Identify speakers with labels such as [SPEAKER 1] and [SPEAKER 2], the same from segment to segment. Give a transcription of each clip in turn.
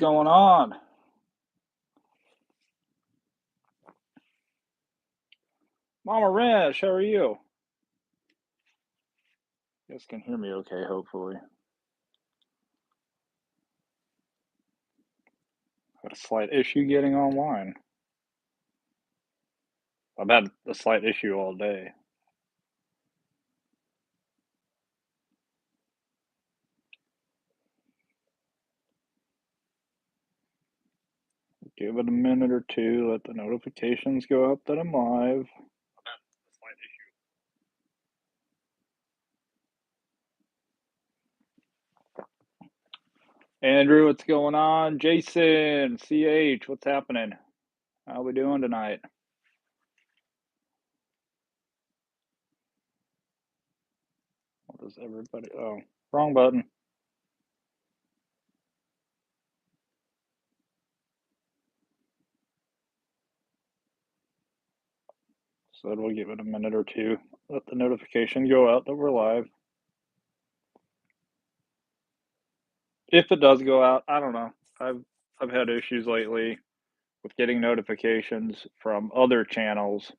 [SPEAKER 1] going on? Mama Rash, how are you? You guys can hear me okay, hopefully. Had a slight issue getting online. I've had a slight issue all day. Give it a minute or two, let the notifications go up that I'm live. I've had a slight issue. Andrew, what's going on? Jason, CH, what's happening? How we doing tonight? What does everybody? Oh, wrong button. So we'll give it a minute or two. Let the notification go out that we're live. If it does go out, I don't know. I've had issues lately with getting notifications from other channels.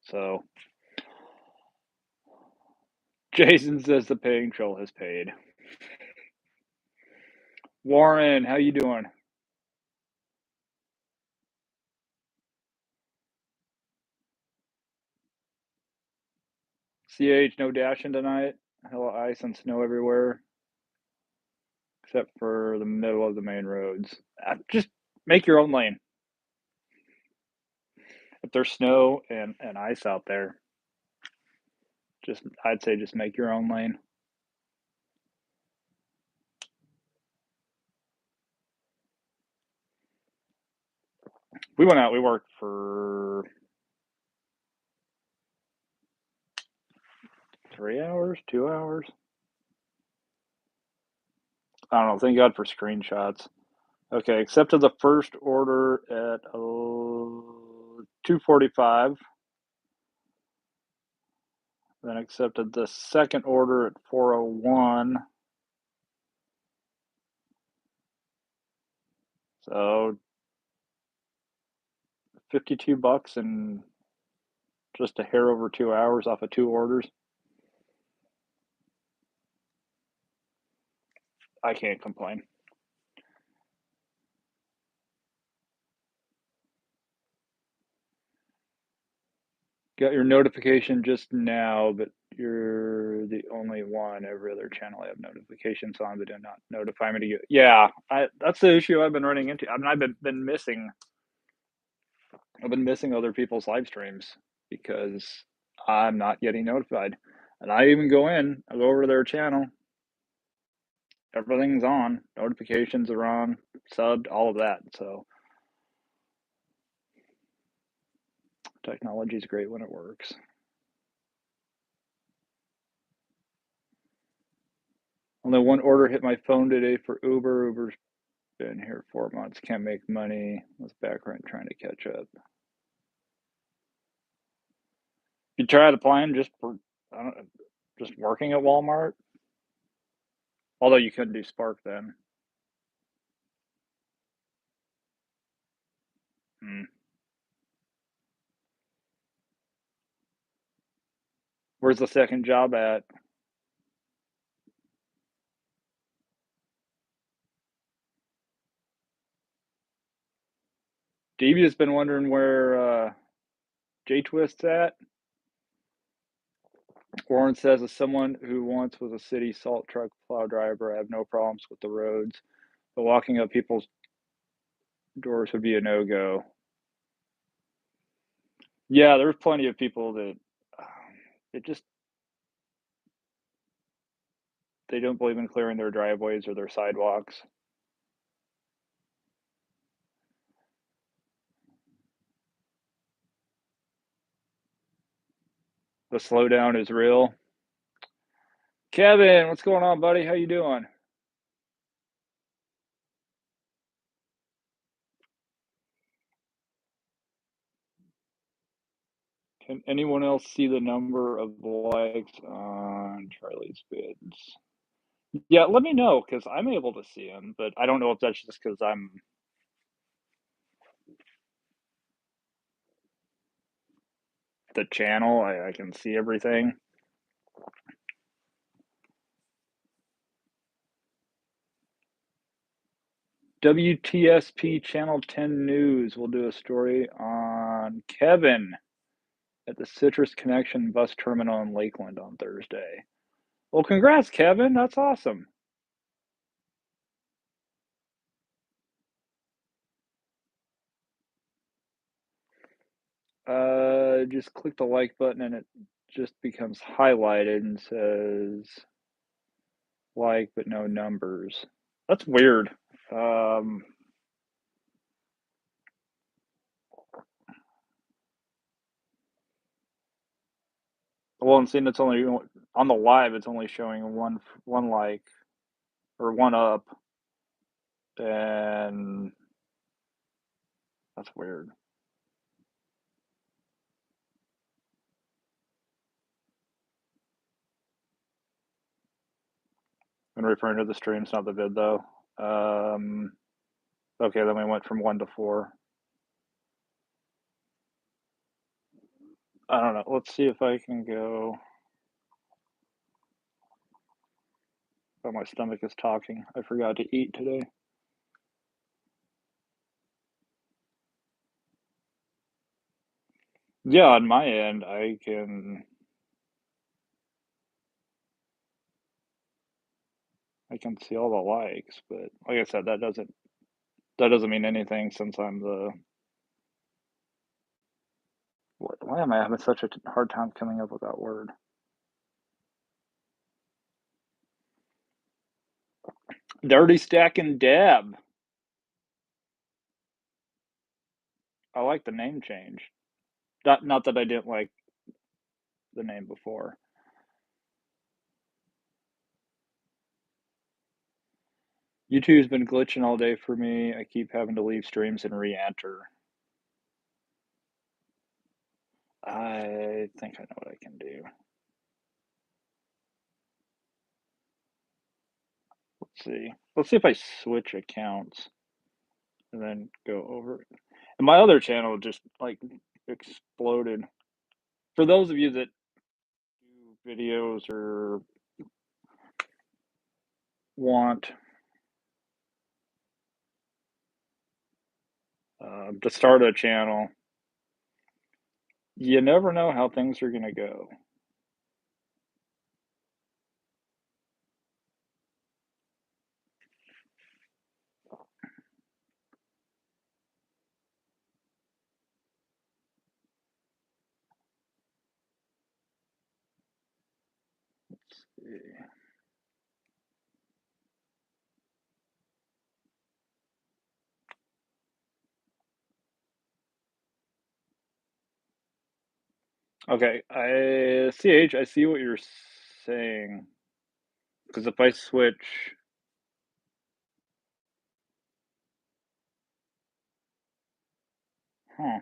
[SPEAKER 1] So Jason says the paying troll has paid. Warren, how you doing? CH, no dashing tonight. Hella ice and snow everywhere, except for the middle of the main roads. Just make your own lane. If there's snow and ice out there, I'd say just make your own lane. We went out, we worked for 3 hours, 2 hours. I don't know, thank God for screenshots. Okay, accepted the first order at 2:45. Then accepted the second order at 4:01. So $52 and just a hair over 2 hours off of 2 orders. I can't complain. Got your notification just now, but you're the only one. Every other channel I have notifications on, but do not notify me to get. Yeah, that's the issue I've been running into. I mean, been missing. I've been missing other people's live streams because I'm not getting notified. And I even go in, I go over to their channel, everything's on, notifications are on, subbed, all of that. So technology is great when it works. Only one order hit my phone today for Uber. Uber's been here 4 months, can't make money. Was back rent trying to catch up. You tried applying just for just working at Walmart? Although you couldn't do Spark then. Hmm. Where's the second job at? Devia's been wondering where J Twist's at. Warren says, as someone who once was a city salt truck plow driver, I have no problems with the roads, but walking up people's doors would be a no go. Yeah, there's plenty of people that it just they don't believe in clearing their driveways or their sidewalks. The slowdown is real. Kevin, what's going on, buddy? How you doing? Can anyone else see the number of likes on Charlie's vids? Yeah, let me know because 'cause I'm able to see them, but I don't know if that's just because 'cause I'm the channel, I can see everything. WTSP Channel 10 News will do a story on Kevin at the Citrus Connection bus terminal in Lakeland on Thursday. Well, congrats, Kevin, that's awesome. Just click the like button and it just becomes highlighted and says like, but no numbers. That's weird. Um, well, I'm seeing it's only on the live. It's only showing one like or one up, and that's weird. I'm referring to the streams, not the vid though. Um, okay, then we went from 1 to 4. I don't know. Let's see if I can go. Oh, my stomach is talking. I forgot to eat today. Yeah, on my end, I can see all the likes, but like I said, that doesn't mean anything since I'm the. Why am I having such a hard time coming up with that word? Dirty Stacking Deb. I like the name change. Not that I didn't like the name before. YouTube's been glitching all day for me. I keep having to leave streams and re-enter. I think I know what I can do. Let's see. Let's see if I switch accounts and then go over. And my other channel just like exploded. For those of you that do videos or want to start a channel, you never know how things are going to go. Let's see. Okay, I see what you're saying. Because if I switch, huh,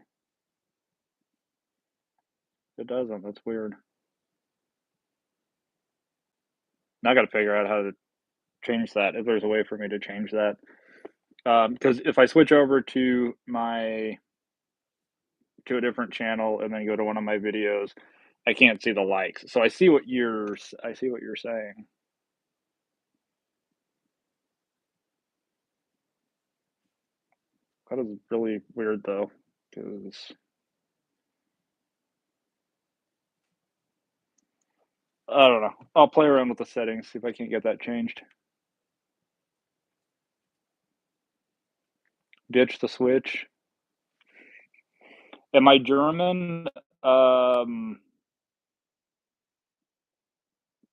[SPEAKER 1] it doesn't. That's weird. Now I got to figure out how to change that. If there's a way for me to change that, because if I switch over to a different channel and then go to one of my videos, I can't see the likes. So I see what you're saying. That is really weird though, because I don't know. I'll play around with the settings, see if I can't get that changed. Ditch the switch. Am I German? Um,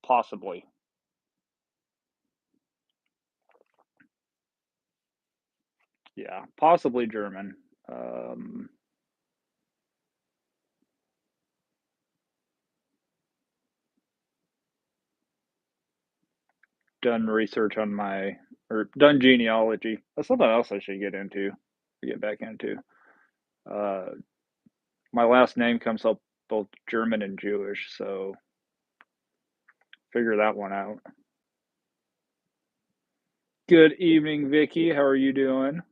[SPEAKER 1] Possibly. Yeah, possibly German. Um, Done research on my or done genealogy. That's something else I should get back into. Uh, my last name comes up both German and Jewish, so figure that one out. Good evening, Vicky. How are you doing?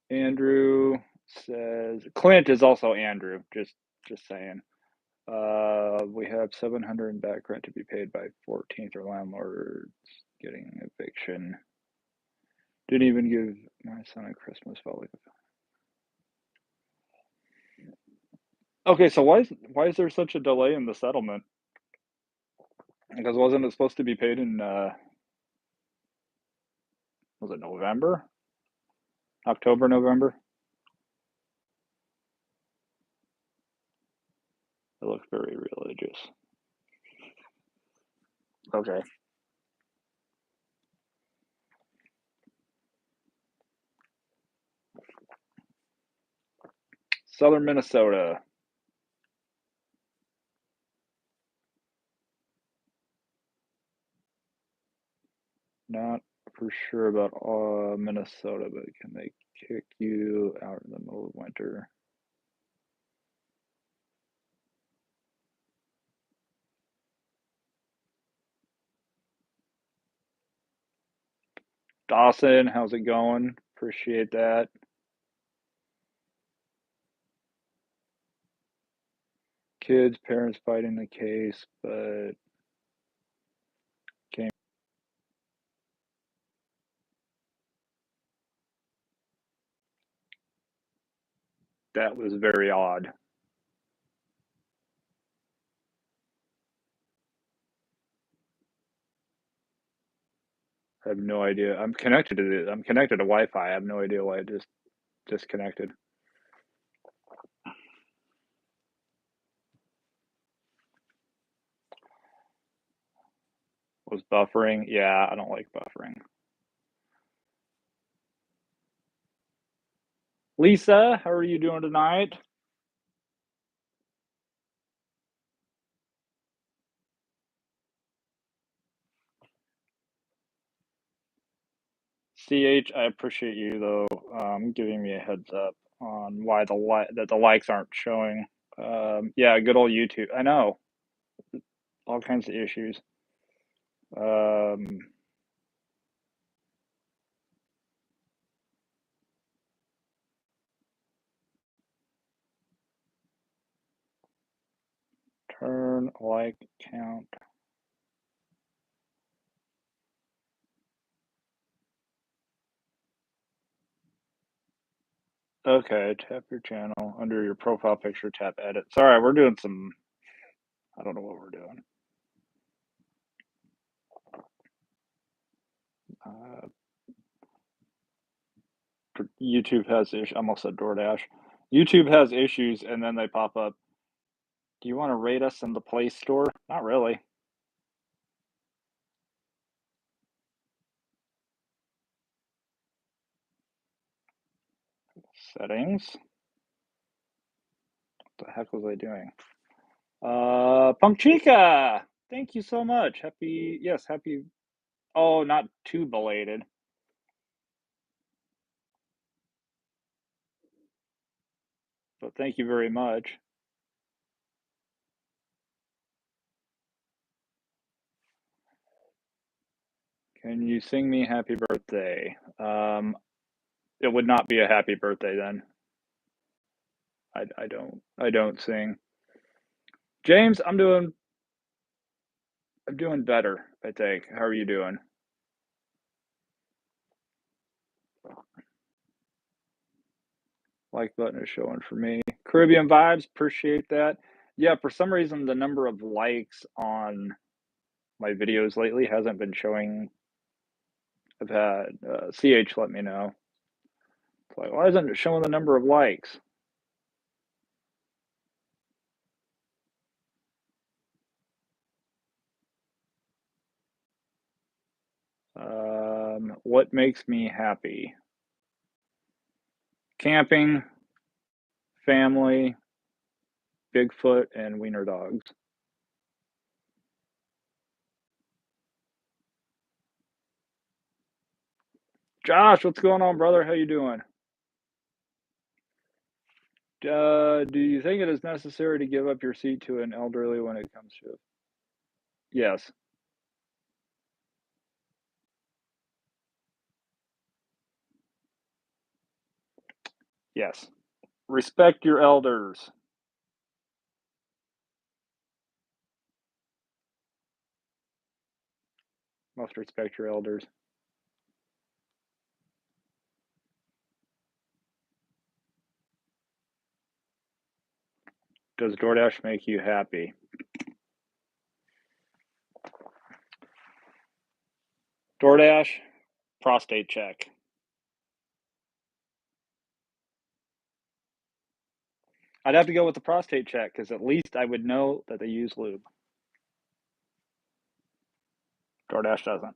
[SPEAKER 1] Andrew says Clint is also Andrew. Just saying. We have 700 in back rent to be paid by 14th or landlord's getting eviction. Didn't even give my son a Christmas felt. Okay, so why is there such a delay in the settlement? Because wasn't it supposed to be paid in was it November? October, November? It looks very religious. Okay. Southern Minnesota. Not for sure about Minnesota, but can they kick you out in the middle of winter? Dawson, how's it going? Appreciate that. Kids, parents fighting the case, but came. That was very odd. I have no idea. I'm connected to Wi-Fi. I have no idea why it just disconnected. Was buffering? Yeah, I don't like buffering. Lisa, how are you doing tonight? CH, I appreciate you though, giving me a heads up on why the likes aren't showing. Yeah, good old YouTube. I know all kinds of issues. Um, turn like count. Okay, tap your channel under your profile picture. Tap edit. Sorry, we're doing some. I don't know what we're doing. Uh, YouTube has issues. I almost said DoorDash. YouTube has issues, and then they pop up. Do you want to rate us in the Play Store? Not really. Settings. What the heck was I doing? Punk Chica! Thank you so much. Happy, yes, happy. Oh, not too belated. But thank you very much. Can you sing me happy birthday? It would not be a happy birthday then. I don't sing. James, I'm doing better, I think. How are you doing? Like button is showing for me. Caribbean vibes, appreciate that. Yeah, for some reason the number of likes on my videos lately hasn't been showing. I've had CH let me know. It's like, why isn't it showing the number of likes? What makes me happy? Camping, family, Bigfoot, and wiener dogs. Josh, what's going on, brother? How you doing? Do you think it is necessary to give up your seat to an elderly when it comes to it? Yes. Yes. Respect your elders. Must respect your elders. Does DoorDash make you happy? DoorDash, prostate check. I'd have to go with the prostate check because at least I would know that they use lube. DoorDash doesn't.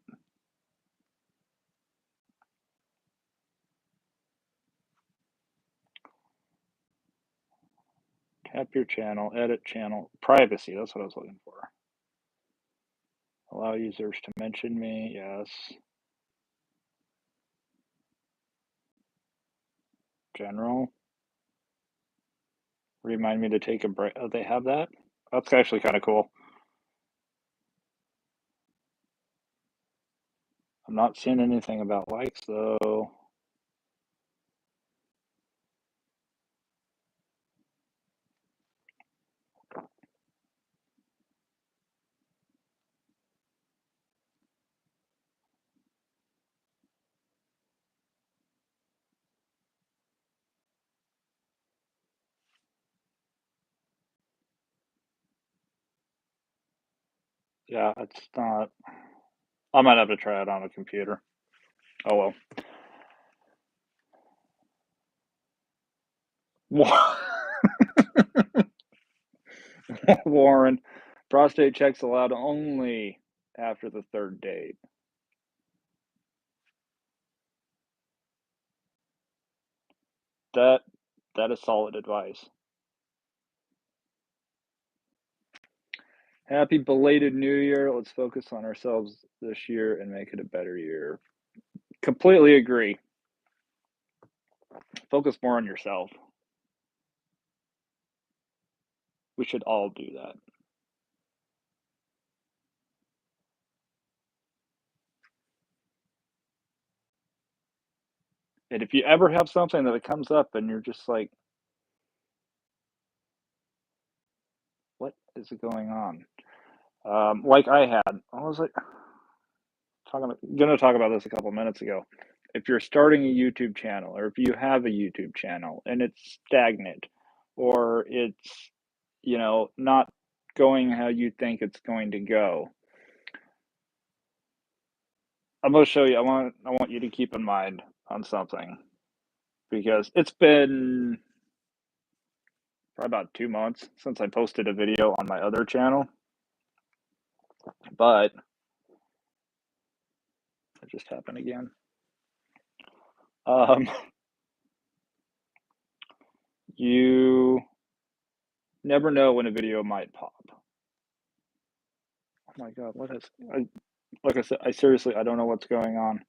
[SPEAKER 1] Tap your channel, edit channel, privacy. That's what I was looking for. Allow users to mention me. Yes. General. Remind me to take a break. Oh, they have that? That's actually kind of cool. I'm not seeing anything about likes though. Yeah, it's not. I might have to try it on a computer. Oh well. Warren, prostate checks allowed only after the third date. That that is solid advice. Happy belated New Year. Let's focus on ourselves this year and make it a better year. Completely agree. Focus more on yourself. We should all do that. And if you ever have something that it comes up and you're just like, what is going on? Like I had, I was like, gonna talk about this a couple minutes ago. If you're starting a YouTube channel, or if you have a YouTube channel and it's stagnant, or it's not going how you think it's going to go, I'm gonna show you. I want you to keep in mind on something because it's been probably about 2 months since I posted a video on my other channel, but it just happened again. Um, you never know when a video might pop. Oh my god, what is? Like I said, I seriously I don't know what's going on.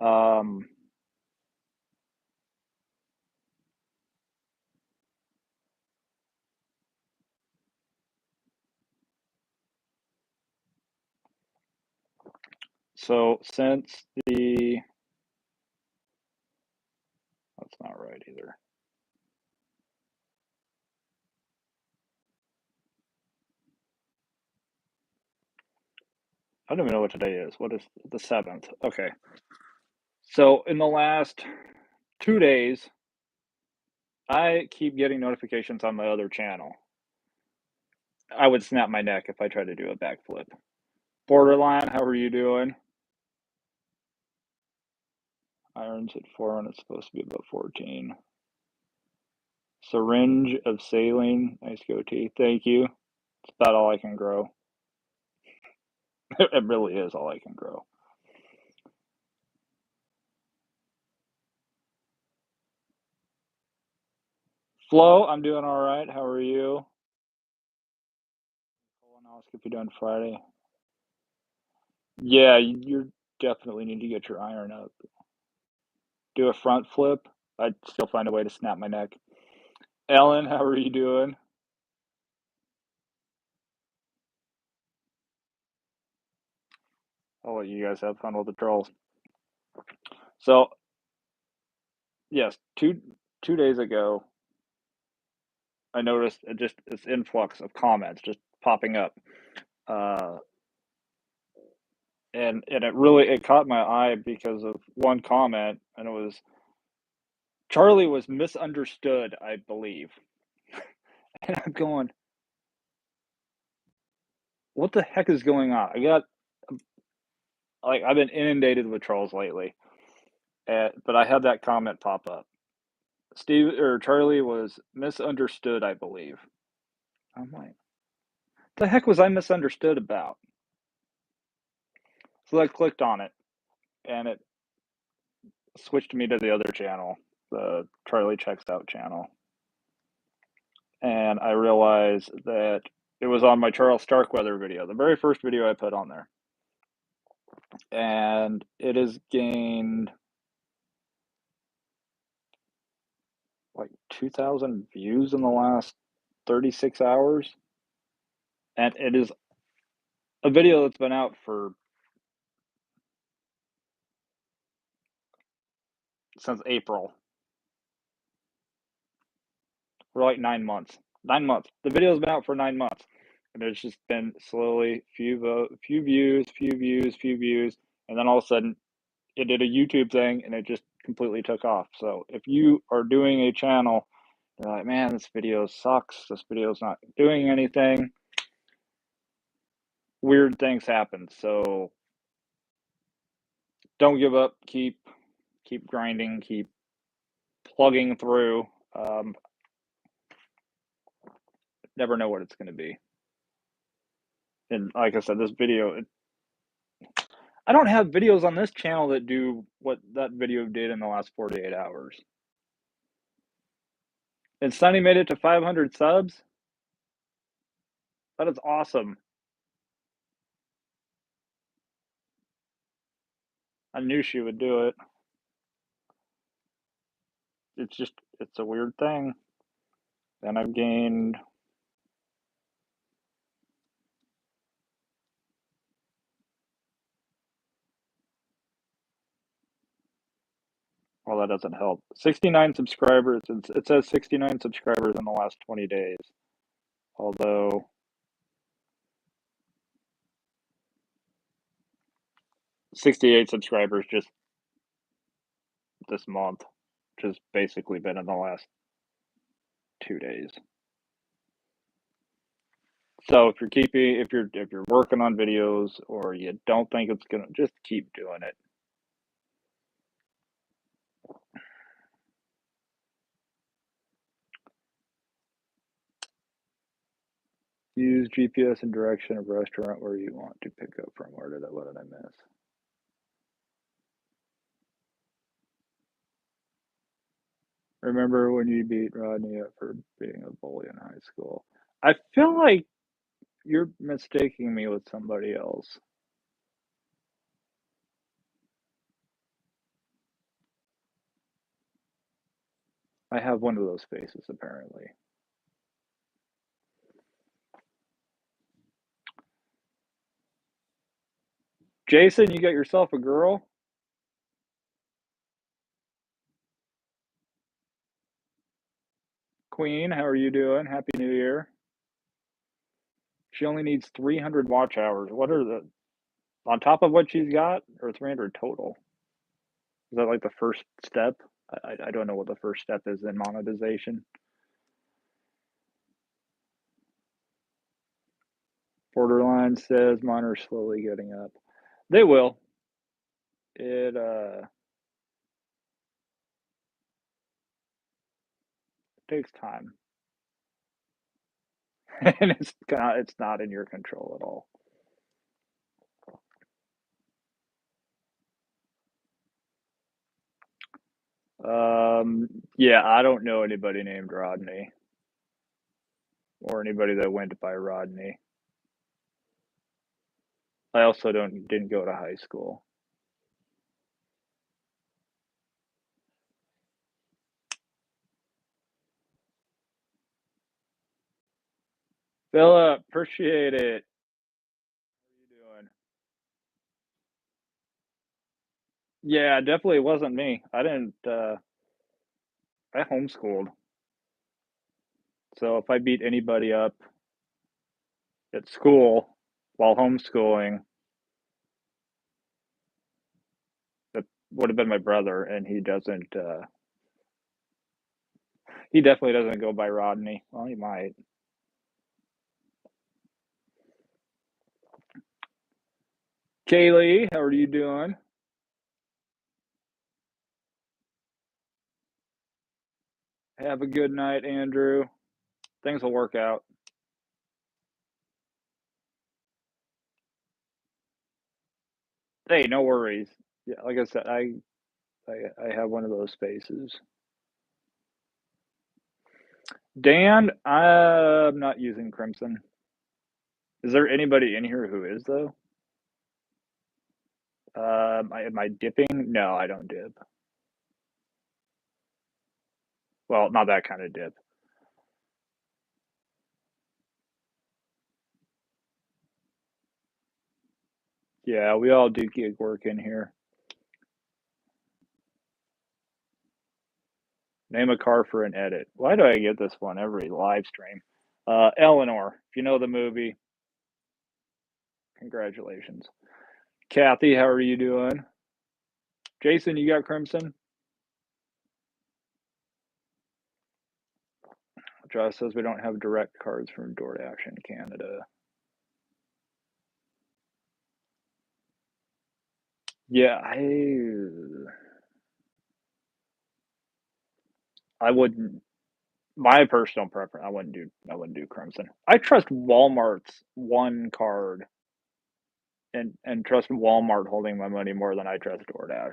[SPEAKER 1] Um, so since the that's not right either. I don't even know what today is. What is the 7th? Okay. So in the last 2 days, I keep getting notifications on my other channel. I would snap my neck if I tried to do a backflip. Borderline, how are you doing? Irons at 4 and it's supposed to be about 14. Syringe of saline. Nice goatee. Thank you. It's about all I can grow. It really is all I can grow. Flo, I'm doing all right. How are you? Colonoscopy done Friday. Yeah, you definitely need to get your iron up. Do a front flip. I'd still find a way to snap my neck. Ellen, how are you doing? I'll let you guys have fun with the trolls. So, yes, 2 days ago, I noticed just this influx of comments just popping up, uh, and it caught my eye because of one comment, and it was, "Charlie was misunderstood, I believe." And I'm going, "What the heck is going on?" I've been inundated with trolls lately, but I had that comment pop up. Steve or Charlie was misunderstood, I believe. I'm like, "The heck was I misunderstood about?" So I clicked on it, and it switched me to the other channel, the Charlie Checks Out channel, and I realized that it was on my Charles Starkweather video, the very first video I put on there, and it has gained like 2,000 views in the last 36 hours, and it is a video that's been out for since April, for like 9 months. 9 months. The video's been out for 9 months, and it's just been slowly few views, few views, few views, and then all of a sudden it did a YouTube thing and it just completely took off. So if you are doing a channel, you're like, man, this video sucks. This video's not doing anything. Weird things happen. So don't give up. Keep grinding. Keep plugging through. Never know what it's going to be. And like I said, this video, I don't have videos on this channel that do what that video did in the last 48 hours. And Sunny made it to 500 subs. That is awesome. I knew she would do it. It's a weird thing. Then I've gained, well, that doesn't help. 69 subscribers. It says 69 subscribers in the last 20 days. Although 68 subscribers just this month, which has basically been in the last 2 days. So if you're working on videos or you don't think it's gonna, just keep doing it. Use GPS and direction of restaurant where you want to pick up from. What did I miss? Remember when you beat Rodney up for being a bully in high school? I feel like you're mistaking me with somebody else. I have one of those faces, apparently. Jason, you got yourself a girl? Queen, how are you doing? Happy New Year. She only needs 300 watch hours. What are the, on top of what she's got, or 300 total? Is that like the first step? I don't know what the first step is in monetization. Borderline says mine are slowly getting up. They will. It takes time. And it's not in your control at all. Yeah, I don't know anybody named Rodney or anybody that went by Rodney. I also didn't go to high school. Philip, appreciate it. How are you doing? Yeah, definitely wasn't me. I didn't I homeschooled. So if I beat anybody up at school while homeschooling, that would have been my brother, and he definitely doesn't go by Rodney. Well, he might. Kaylee, how are you doing? Have a good night, Andrew. Things will work out. Hey, no worries. Yeah, like I said, I have one of those spaces. Dan, I'm not using Crimson. Is there anybody in here who is though? Am I dipping? No, I don't dip. Well, not that kind of dip. Yeah, we all do gig work in here. Name a car for an edit. Why do I get this one every live stream? Eleanor, if you know the movie, congratulations. Kathy, how are you doing? Jason, you got Crimson? Josh says we don't have direct cards from DoorDash in Canada. Yeah, I wouldn't. My personal preference, I wouldn't do Crimson. I trust Walmart's one card and trust Walmart holding my money more than I trust DoorDash.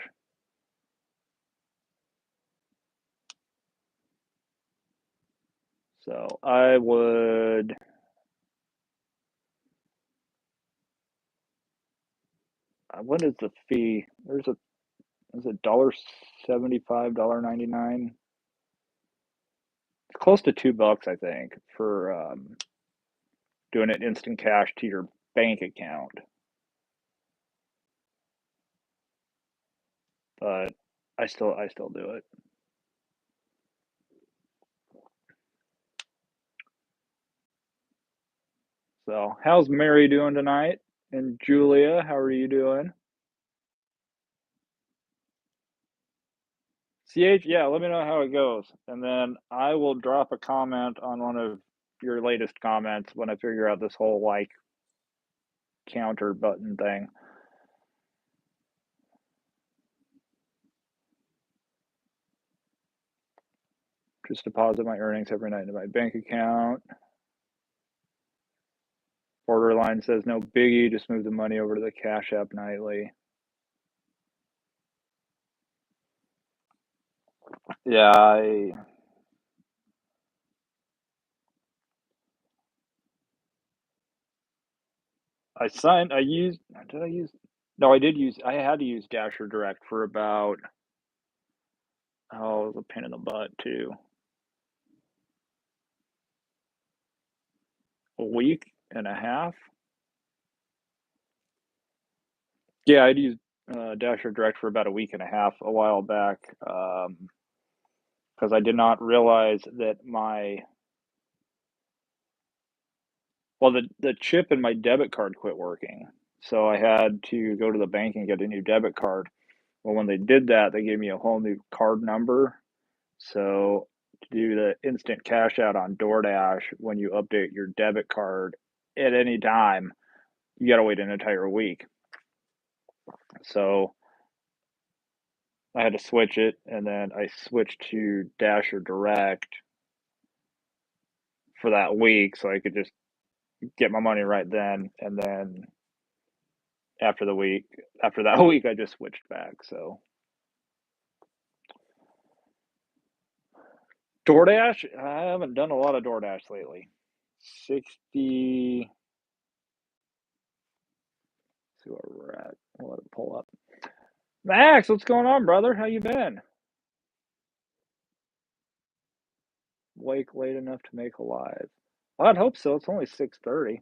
[SPEAKER 1] So I would. What is the fee? Is it $1.75, $1.99? It's close to $2, I think, for doing it instant cash to your bank account. But I still do it. So how's Mary doing tonight? And Julia, how are you doing? CH, yeah, let me know how it goes. And then I will drop a comment on one of your latest comments when I figure out this whole like counter button thing. Just deposit my earnings every night into my bank account. Borderline says no biggie, just move the money over to the Cash App nightly. Yeah, I used, did I use, no, I had to use Dasher Direct for about, oh, it was a pain in the butt too. A week and a half. Yeah, I'd used Dasher Direct for about a week and a half a while back because I did not realize that the chip in my debit card quit working. So I had to go to the bank and get a new debit card. Well, when they did that, they gave me a whole new card number. So to do the instant cash out on DoorDash, when you update your debit card at any time, you got to wait an entire week. So I had to switch it, and then I switched to Dasher Direct for that week, so I could just get my money right then. And then after that week, I just switched back. So DoorDash, I haven't done a lot of DoorDash lately. 60. See where we're at. I'll let it pull up. Max, what's going on, brother? How you been? Wake late enough to make a live. Well, I'd hope so. It's only 6:30.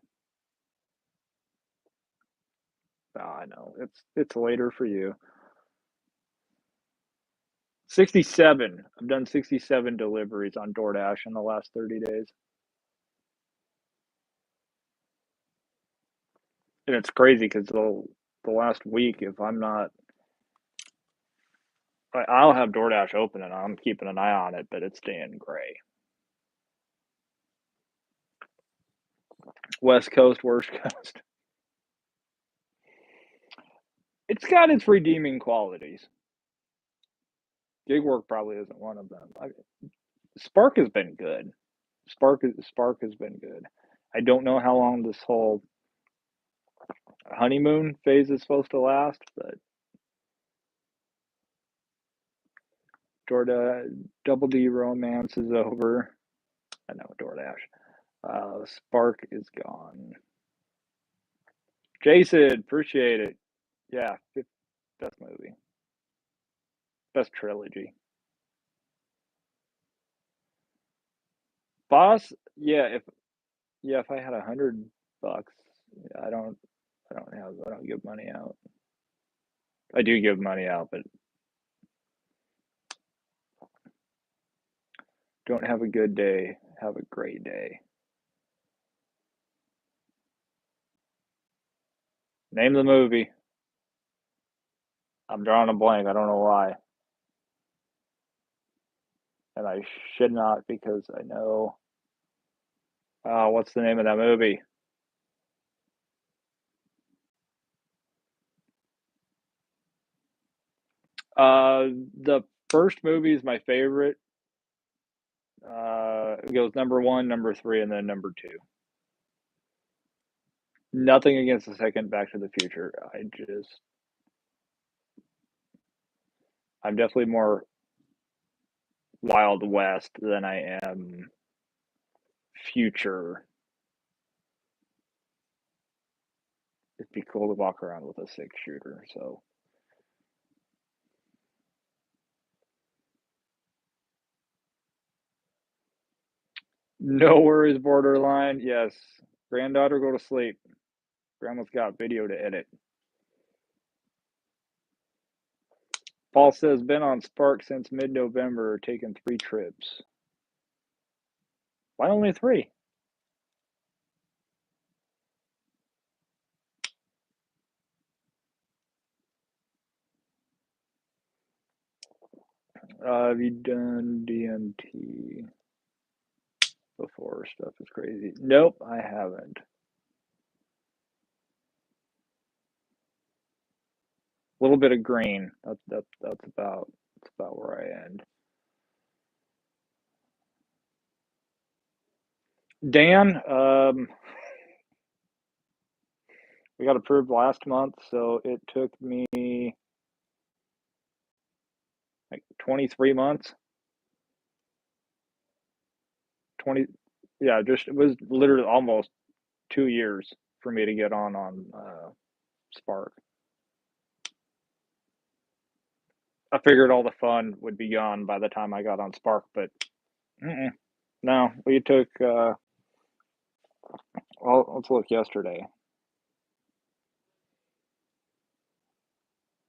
[SPEAKER 1] Oh, I know. It's later for you. 67. I've done 67 deliveries on DoorDash in the last 30 days. And it's crazy because the last week, if I'm not, I'll have DoorDash open and I'm keeping an eye on it, but it's staying gray. West Coast, worst coast. It's got its redeeming qualities. Gig work probably isn't one of them. Spark has been good. Spark has been good. I don't know how long this whole honeymoon phase is supposed to last, but Double D romance is over. I know DoorDash. Spark is gone. Jason, appreciate it. Yeah, best movie, best trilogy. Boss, if I had $100, I don't give money out. I do give money out, but don't have a good day. Have a great day. Name the movie. I'm drawing a blank. I don't know why. And I should not because I know. What's the name of that movie? The first movie is my favorite. It goes number one, number three, and then number two. Nothing against the second Back to the Future. I'm definitely more Wild West than I am future. It'd be cool to walk around with a 6-shooter. So no worries, borderline. Yes, granddaughter, go to sleep. Grandma's got video to edit. Paul says been on Spark since mid-November, taken 3 trips. Why only 3? Have you done DMT before? Stuff is crazy. Nope, I haven't. A little bit of green. That's about where I end. Dan, we got approved last month, so it took me like 23 months. 20, yeah, it was literally almost 2 years for me to get on Spark. I figured all the fun would be gone by the time I got on Spark, but no, we took. Let's look yesterday,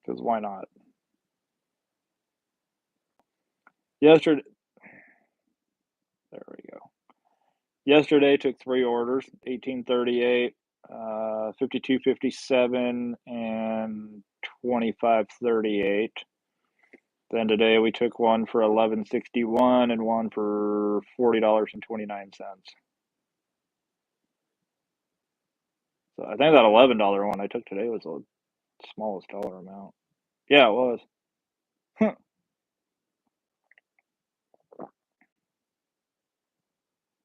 [SPEAKER 1] because why not? Yesterday, there we go. Yesterday took 3 orders: 1838, 5257, and 2538. Then today we took one for 1161 and one for $40.29. So I think that $11 one I took today was the smallest dollar amount. Yeah, it was.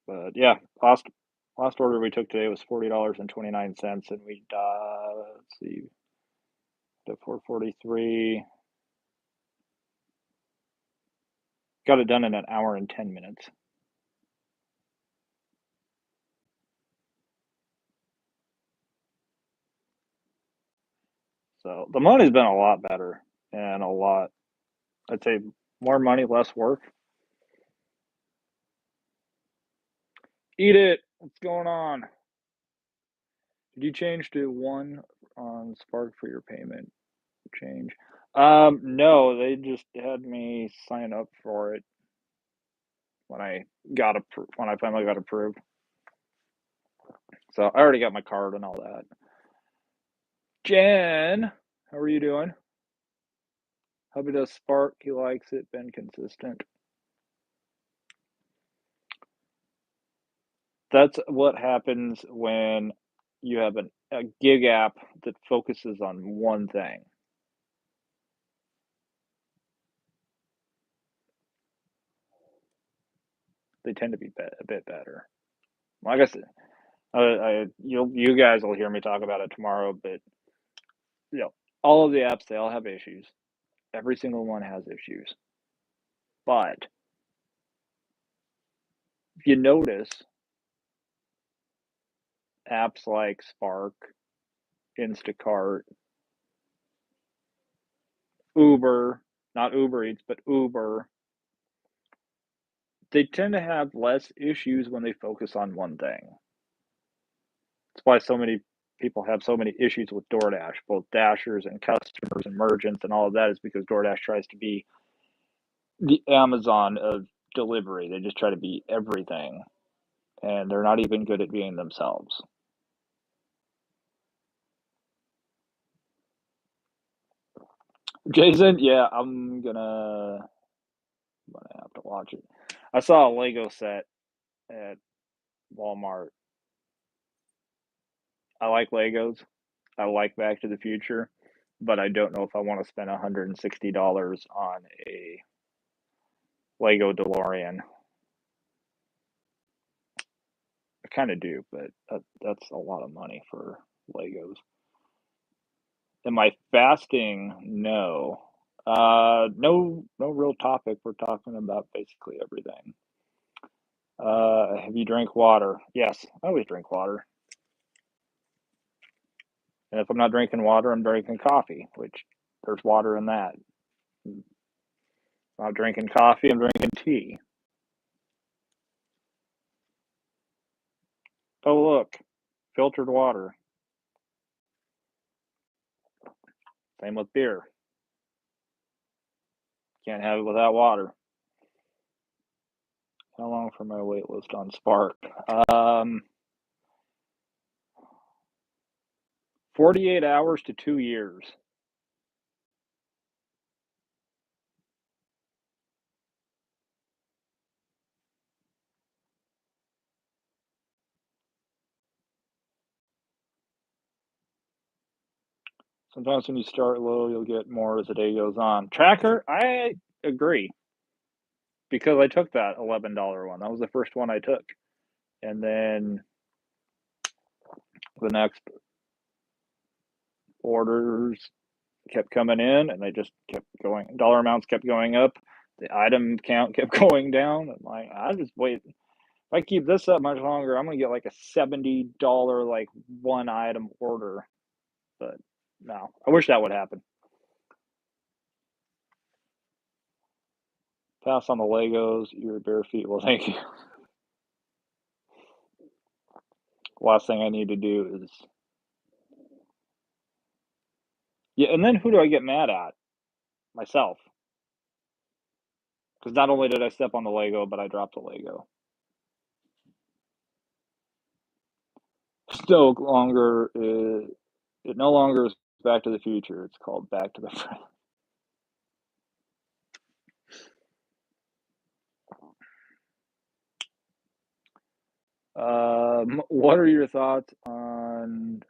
[SPEAKER 1] But yeah, last order we took today was $40.29, and we let's see, the 443 got it done in an hour and 10 minutes. So the money's been a lot better and I'd say more money, less work. Eat it. What's going on? Did you change to 1 on Spark for your payment change? No, they just had me sign up for it when when I finally got approved. So I already got my card and all that. Jen, how are you doing? Hubby does Spark. He likes it. Been consistent. That's what happens when you have a gig app that focuses on one thing. They tend to be a bit better. Like I said, you guys will hear me talk about it tomorrow, but you know, all of the apps they all have issues. Every single one has issues. But if you notice, apps like Spark, Instacart, Uber, not Uber Eats, but Uber, they tend to have less issues when they focus on one thing. That's why so many people have so many issues with DoorDash, both dashers and customers and merchants and all of that is because DoorDash tries to be the Amazon of delivery. They just try to be everything, and they're not even good at being themselves. Jason, yeah, I'm gonna have to watch it. I saw a Lego set at Walmart. I like Legos. I like Back to the Future, but I don't know if I want to spend $160 on a Lego DeLorean. I kind of do, but that's a lot of money for Legos. Am I fasting? No. No real topic. We're talking about basically everything. Have you drank water? Yes, I always drink water. And if I'm not drinking water, I'm drinking coffee, which there's water in that. If I'm not drinking coffee, I'm drinking tea. Oh, look, filtered water. Same with beer. Can't have it without water. How long for my wait list on Spark? Um, 48 hours to 2 years. Sometimes when you start low, you'll get more as the day goes on. Tracker, I agree because I took that $11 one. That was the first one I took. And then the next orders kept coming in and they just kept going. Dollar amounts kept going up. The item count kept going down. I'm like, I just wait. If I keep this up much longer, I'm gonna get like a $70 like one item order. But no, I wish that would happen. Pass on the Legos. Your bare feet. Well, thank you. Last thing I need to do is yeah. And then who do I get mad at? Myself, because not only did I step on the Lego, but I dropped the Lego. It's no longer. It no longer is Back to the Future. It's called Back to the Present. What are your thoughts on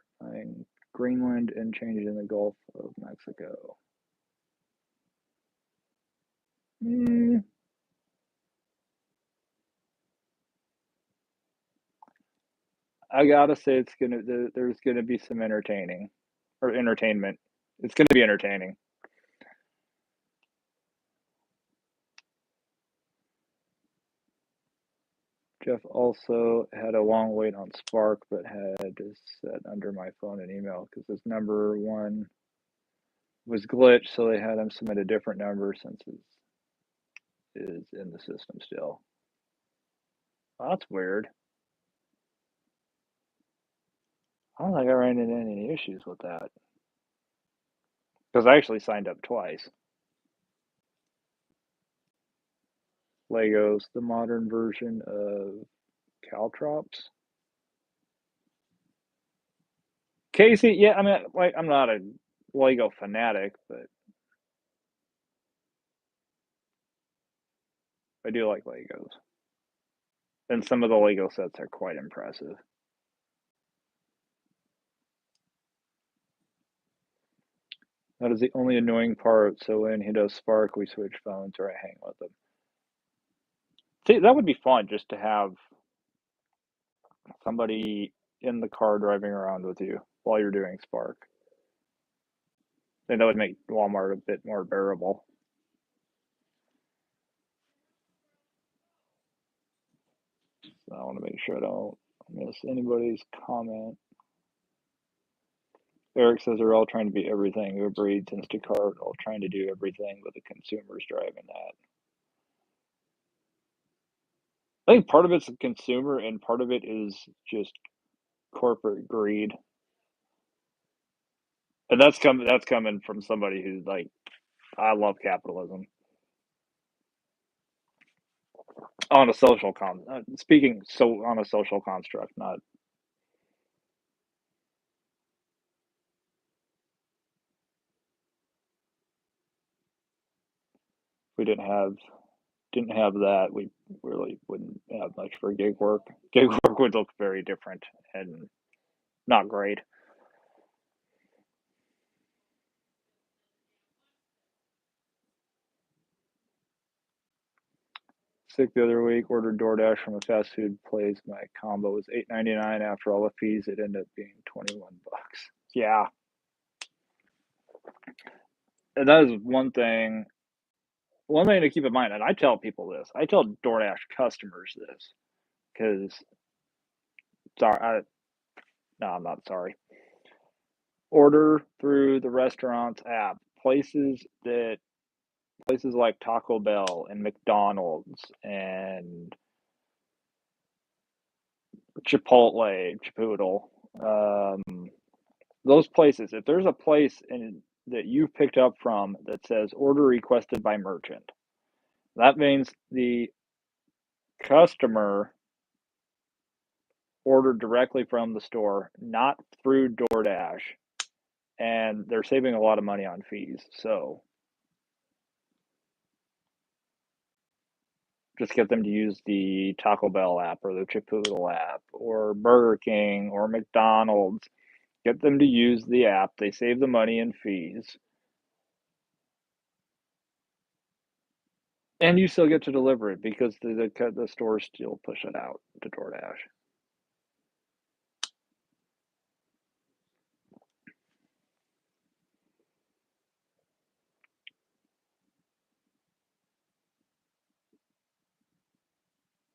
[SPEAKER 1] Greenland and changing the Gulf of Mexico? Mm, I gotta say, there's gonna be some entertaining or entertainment. It's gonna be entertaining. Jeff also had a long wait on Spark, but had to set under my phone and email because his number one was glitched, so they had him submit a different number since it is in the system still. Oh, that's weird. I don't think I ran into any issues with that. Because I actually signed up twice. Legos, the modern version of Caltrops. Casey, yeah, I mean, like, I'm not a Lego fanatic, but I do like Legos. And some of the Lego sets are quite impressive. That is the only annoying part, so when he does Spark, we switch phones or I hang with him. See, that would be fun just to have somebody in the car driving around with you while you're doing Spark. I think that would make Walmart a bit more bearable. So I want to make sure I don't miss anybody's comment. Eric says they're all trying to be everything. Uber Eats, Instacart, all trying to do everything, but the consumer's driving that. I think part of it's the consumer and part of it is just corporate greed. And that's coming from somebody who's like, I love capitalism. On a social speaking so on a social construct, not we didn't have that, we really wouldn't have much for gig work. Gig work would look very different and not great. Sick the other week, ordered DoorDash from a fast food place. My combo was $8.99. After all the fees, it ended up being 21 bucks. Yeah, and that is one thing to keep in mind, and I tell people this. I tell DoorDash customers this because sorry, no, I'm not sorry. Order through the restaurant's app. Places like Taco Bell and McDonald's and Chipotle, those places, if there's a place that you picked up from that says order requested by merchant, that means the customer ordered directly from the store, not through DoorDash, and they're saving a lot of money on fees. So just get them to use the Taco Bell app or the Chipotle app or Burger King or McDonald's. Get them to use the app. They save the money and fees. And you still get to deliver it because the stores still push it out to DoorDash.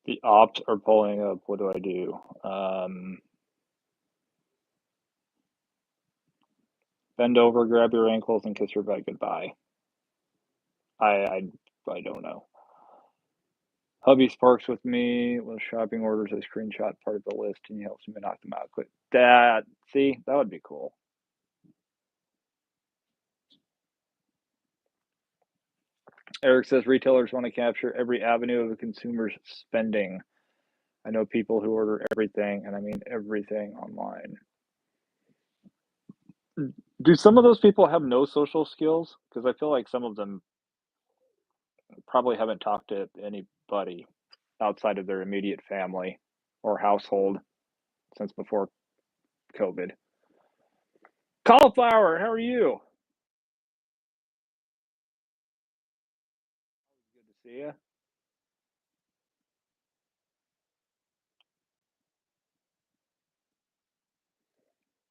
[SPEAKER 1] The ops are pulling up. What do I do? Bend over, grab your ankles, and kiss your butt goodbye. I I don't know. Hubby sparks with me with shopping orders. I screenshot part of the list and he helps me knock them out quick. See, that would be cool. Eric says retailers want to capture every avenue of a consumer's spending. I know people who order everything, and I mean everything online. Do some of those people have no social skills? Because I feel like some of them probably haven't talked to anybody outside of their immediate family or household since before COVID. Cauliflower, how are you? Good to see you.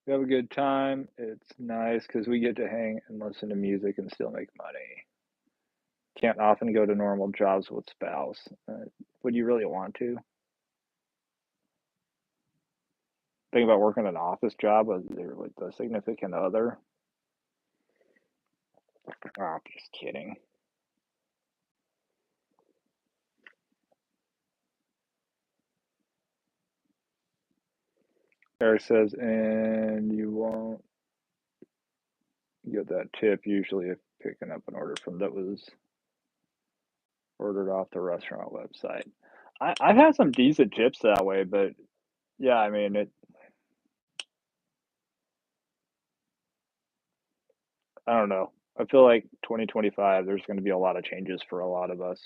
[SPEAKER 1] We have a good time. It's nice because we get to hang and listen to music and still make money. Can't often go to normal jobs with spouse. Would you really want to? Think about working an office job with a significant other? Oh, I'm just kidding. Eric says, and you won't You get that tip usually if picking up an order from that was ordered off the restaurant website. I've had some decent tips that way, but yeah, I mean, I don't know. I feel like 2025, there's gonna be a lot of changes for a lot of us.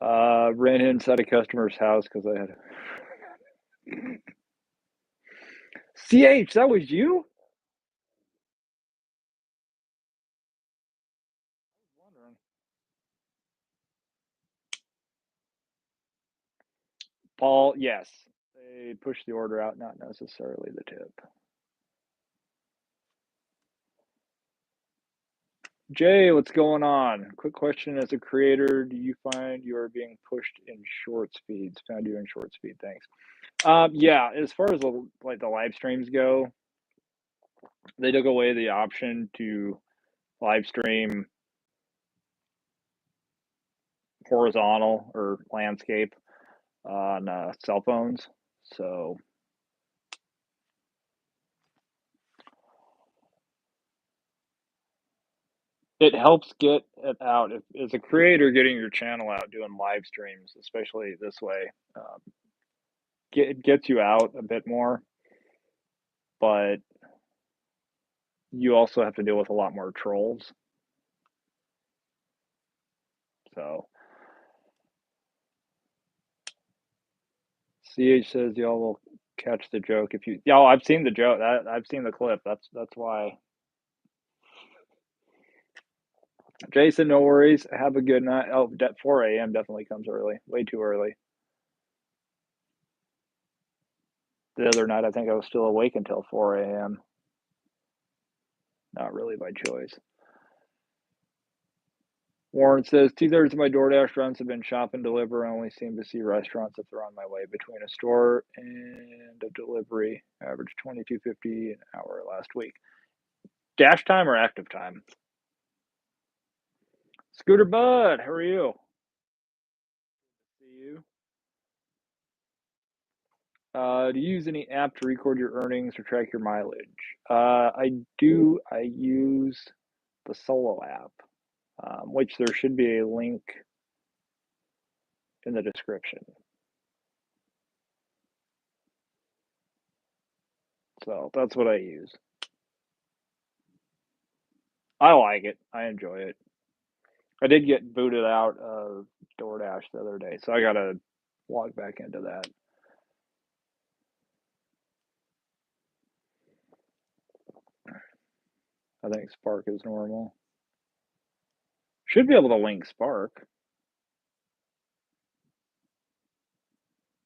[SPEAKER 1] Ran inside a customer's house because I had CH, that was you? Wondering. Paul, yes. They pushed the order out, not necessarily the tip. Jay, what's going on? Quick question as a creator, do you find you are being pushed in short speeds? Found you in short speed, thanks. Yeah, as far as the live streams go, they took away the option to live stream horizontal or landscape on cell phones. So it helps get it out. If, as a creator, getting your channel out, doing live streams, especially this way, gets you out a bit more. But you also have to deal with a lot more trolls. So CH says y'all will catch the joke if you. Y'all, I've seen the joke. I've seen the clip. That's why. Jason, no worries. Have a good night. Oh, 4 a.m. definitely comes early. Way too early. The other night, I think I was still awake until 4 a.m. Not really by choice. Warren says 2/3 of my DoorDash runs have been shop and deliver. I only seem to see restaurants if they're on my way between a store and a delivery. Average 22.50 an hour last week. Dash time or active time? Scooter Bud, how are you? See you. Do you use any app to record your earnings or track your mileage? I do. I use the Solo app, which there should be a link in the description. So that's what I use. I like it. I enjoy it. I did get booted out of DoorDash the other day, so I gotta log back into that. I think Spark is normal. Should be able to link Spark.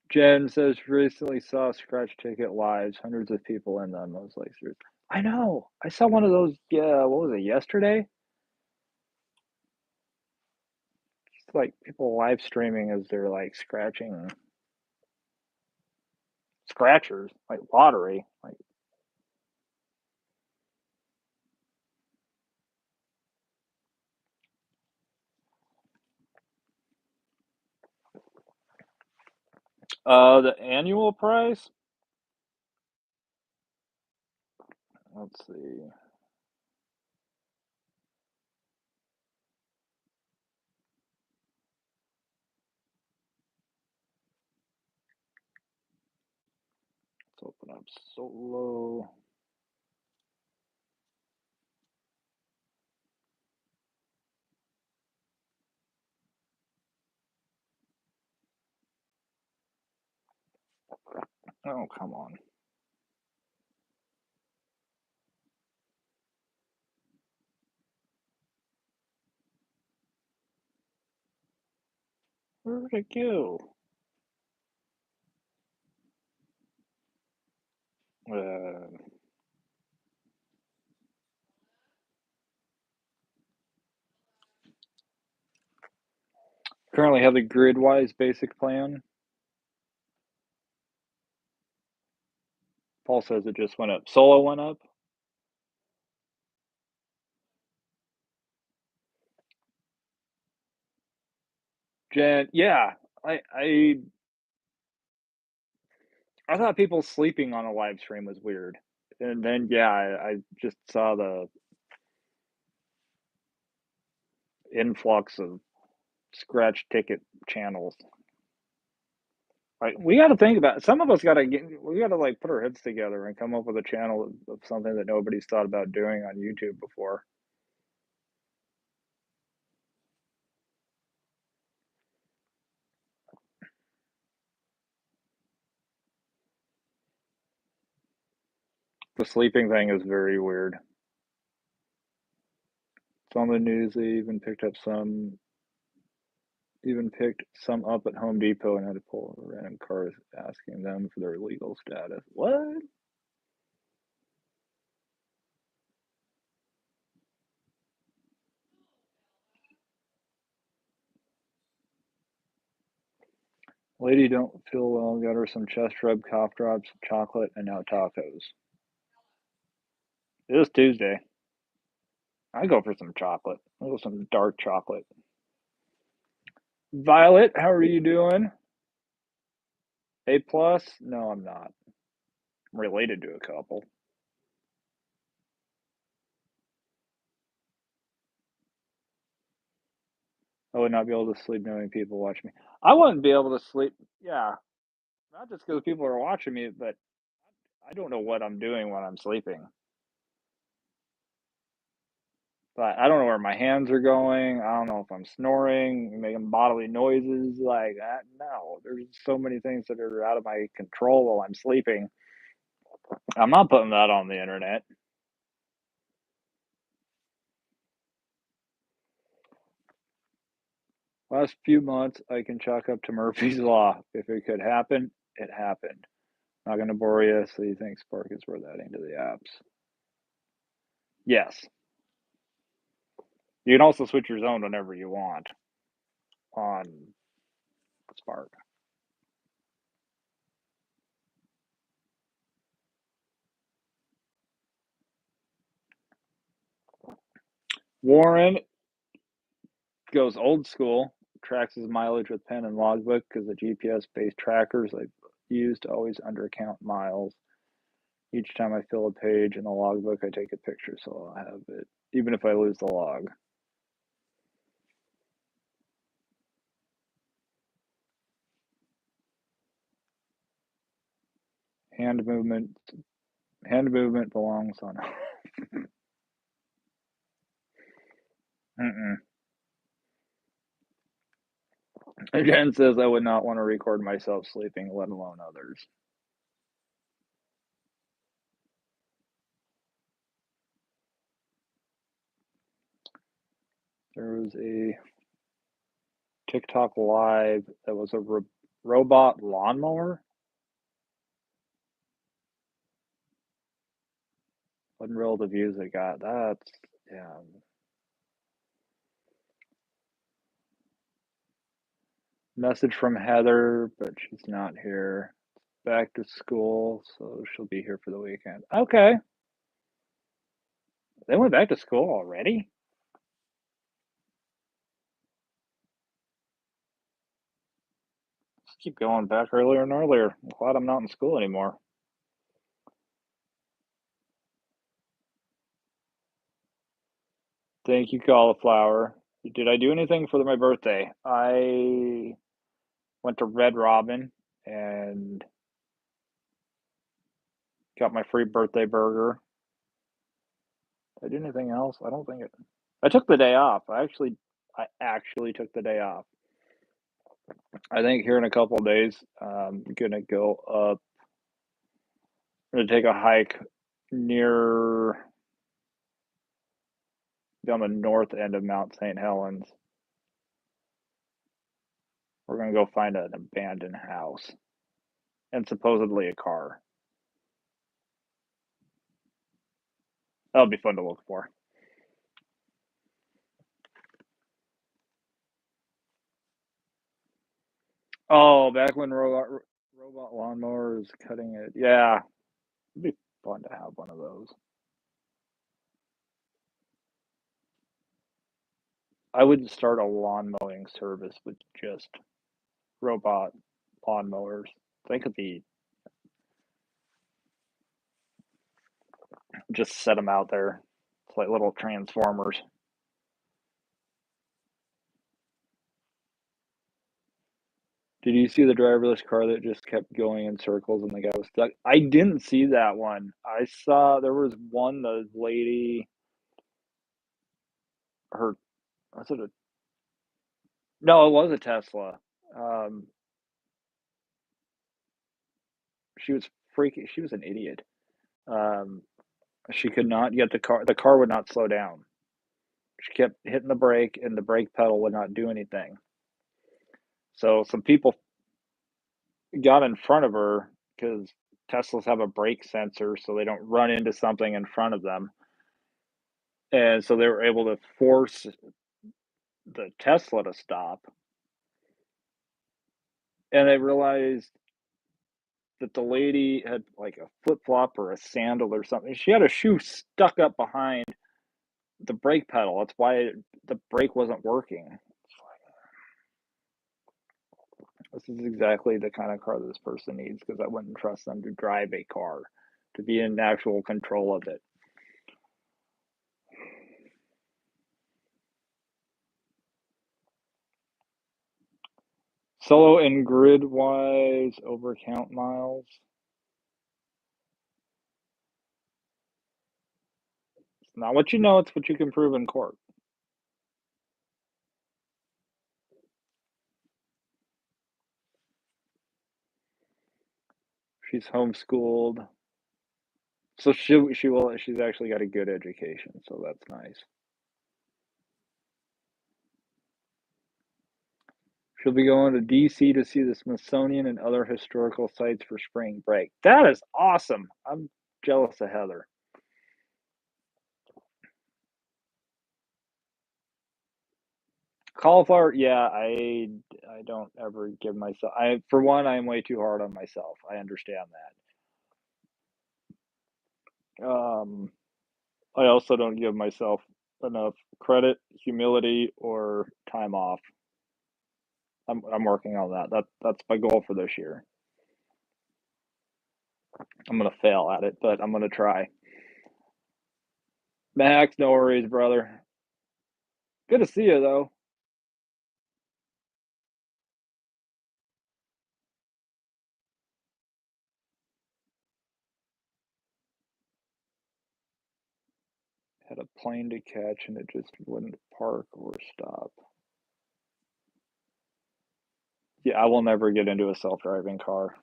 [SPEAKER 1] Jen says recently saw Scratch Ticket lives, hundreds of people in them. I was like, I know. I saw one of those. Yeah, what was it? Yesterday. It's like people live streaming as they're like scratching scratchers, like lottery. Like, the annual price. Let's see. Let's open up Solo. Oh, come on. Where did it go? Uh, Currently have the grid-wise basic plan. Paul says it just went up. Solo went up. Jen, yeah, I I thought people sleeping on a live stream was weird. And then, yeah, I just saw the influx of scratch ticket channels. Like, we gotta think about some of us we gotta, like, put our heads together and come up with a channel of something that nobody's thought about doing on YouTube before. The sleeping thing is very weird. It's on the news, they even picked some up at Home Depot and had to pull over random cars asking them for their legal status. What? Lady don't feel well, got her some chest rub, cough drops, chocolate, and now tacos. It is Tuesday. I go for some chocolate. I go some dark chocolate. Violet, how are you doing? A plus? No, I'm not. I'm related to a couple. I would not be able to sleep knowing people watch me. I wouldn't be able to sleep. Yeah, not just because people are watching me, but I don't know what I'm doing when I'm sleeping. But I don't know where my hands are going. I don't know if I'm snoring, making bodily noises like that. No, there's so many things that are out of my control while I'm sleeping. I'm not putting that on the internet. Last few months, I can chalk up to Murphy's Law. If it could happen, it happened. Not going to bore you, so you think Spark is worth adding to the apps. Yes. You can also switch your zone whenever you want on Spark. Warren goes old school, tracks his mileage with pen and logbook because the GPS-based trackers I've used always undercount miles. Each time I fill a page in the logbook, I take a picture so I'll have it, even if I lose the log. Hand movement, hand movement belongs on. Mm-mm. Jen says I would not want to record myself sleeping, let alone others. There was a TikTok live that was a robot lawnmower. Unreal the views it got. That's yeah. Message from Heather, but she's not here. Back to school, so she'll be here for the weekend. Okay. They went back to school already? Just keep going back earlier and earlier. I'm glad I'm not in school anymore. Thank you, cauliflower. Did I do anything for my birthday? I went to Red Robin and got my free birthday burger. Did I do anything else? I don't think it. I took the day off. I actually took the day off. I think here in a couple of days, I'm gonna go up. I'm gonna take a hike near down the north end of Mount St. Helens. We're gonna go find an abandoned house and supposedly a car. That'll be fun to look for. Oh, back when robot lawnmower was cutting it. Yeah, it'd be fun to have one of those. I would start a lawn mowing service with just robot lawnmowers. Think of the Just set them out there. It's like little transformers. Did you see the driverless car that just kept going in circles and the guy was stuck? I didn't see that one. I saw there was one, the lady, her, was it a, no, it was a Tesla. Um, she was freaking, she was an idiot. Um, she could not get the car would not slow down. She kept hitting the brake and the brake pedal would not do anything. So some people got in front of her because Teslas have a brake sensor so they don't run into something in front of them. And so they were able to force the Tesla to stop. And they realized that the lady had like a flip flop or a sandal or something. She had a shoe stuck up behind the brake pedal. That's why the brake wasn't working. This is exactly the kind of car this person needs because I wouldn't trust them to drive a car, to be in actual control of it. Solo and grid wise over count miles. It's not what you know, it's what you can prove in court. She's homeschooled. So she's actually got a good education, so that's nice. She'll be going to DC to see the Smithsonian and other historical sites for spring break. That is awesome. I'm jealous of Heather. Cauliflower, yeah, I don't ever give myself I for one, I am way too hard on myself. I understand that. I also don't give myself enough credit, humility, or time off. I'm working on that. That's my goal for this year. I'm gonna fail at it, but I'm gonna try. Max, no worries, brother. Good to see you though. Had a plane to catch and it just wouldn't park or stop. Yeah, I will never get into a self-driving car.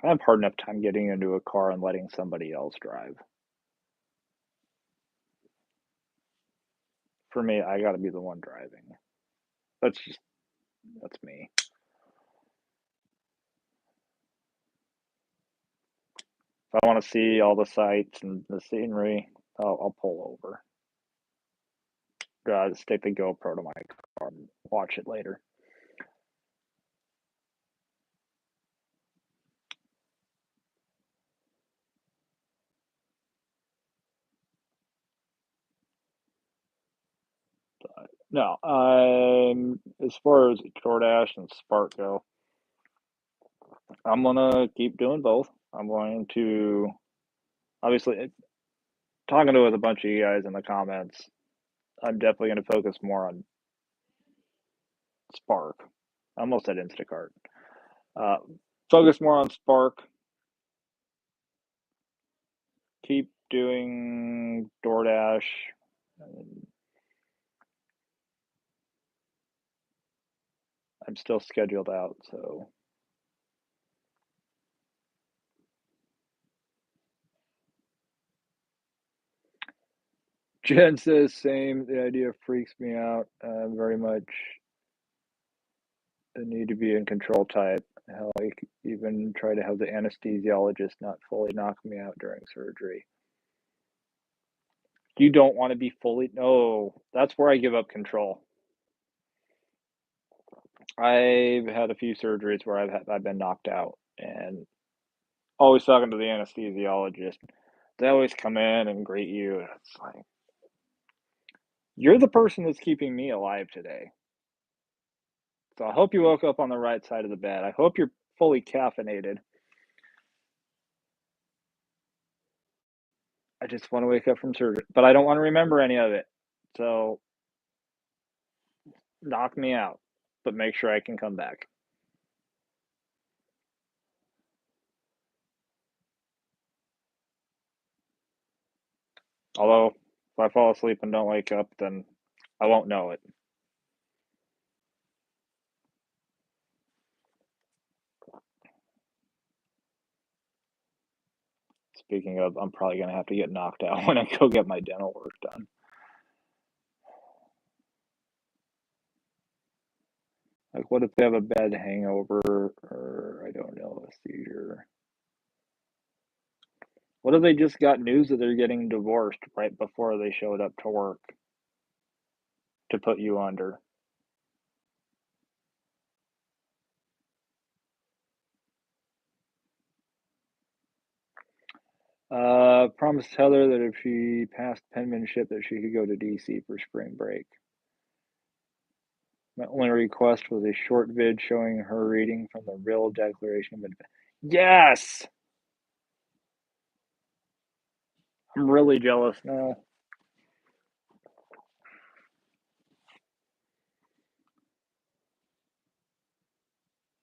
[SPEAKER 1] I have a hard enough time getting into a car and letting somebody else drive. For me, I gotta be the one driving. That's just that's me. If I want to see all the sights and the scenery, I'll pull over. Just take the GoPro to my car and watch it later. No, as far as DoorDash and Spark go, I'm gonna keep doing both. I'm going to obviously talking to with a bunch of you guys in the comments. I'm definitely going to focus more on Spark. I almost said Instacart. Uh, focus more on Spark. Keep doing DoorDash. I'm still scheduled out, so Jen says same. The idea freaks me out very much. The need to be in control type. Hell, I could even try to have the anesthesiologist not fully knock me out during surgery. You don't want to be fully. No, that's where I give up control. I've had a few surgeries where I've been knocked out, and always talking to the anesthesiologist. They always come in and greet you, and it's like you're the person that's keeping me alive today. So I hope you woke up on the right side of the bed. I hope you're fully caffeinated. I just wanna wake up from surgery, but I don't wanna remember any of it. So, knock me out, but make sure I can come back. Although, if I fall asleep and don't wake up, then I won't know it. Speaking of, I'm probably gonna have to get knocked out when I go get my dental work done. Like, what if they have a bad hangover or, I don't know, a seizure? What if they just got news that they're getting divorced right before they showed up to work to put you under? Promised Heather that if she passed penmanship that she could go to DC for spring break. My only request was a short vid showing her reading from the real Declaration of Independence. Yes! I'm really jealous now.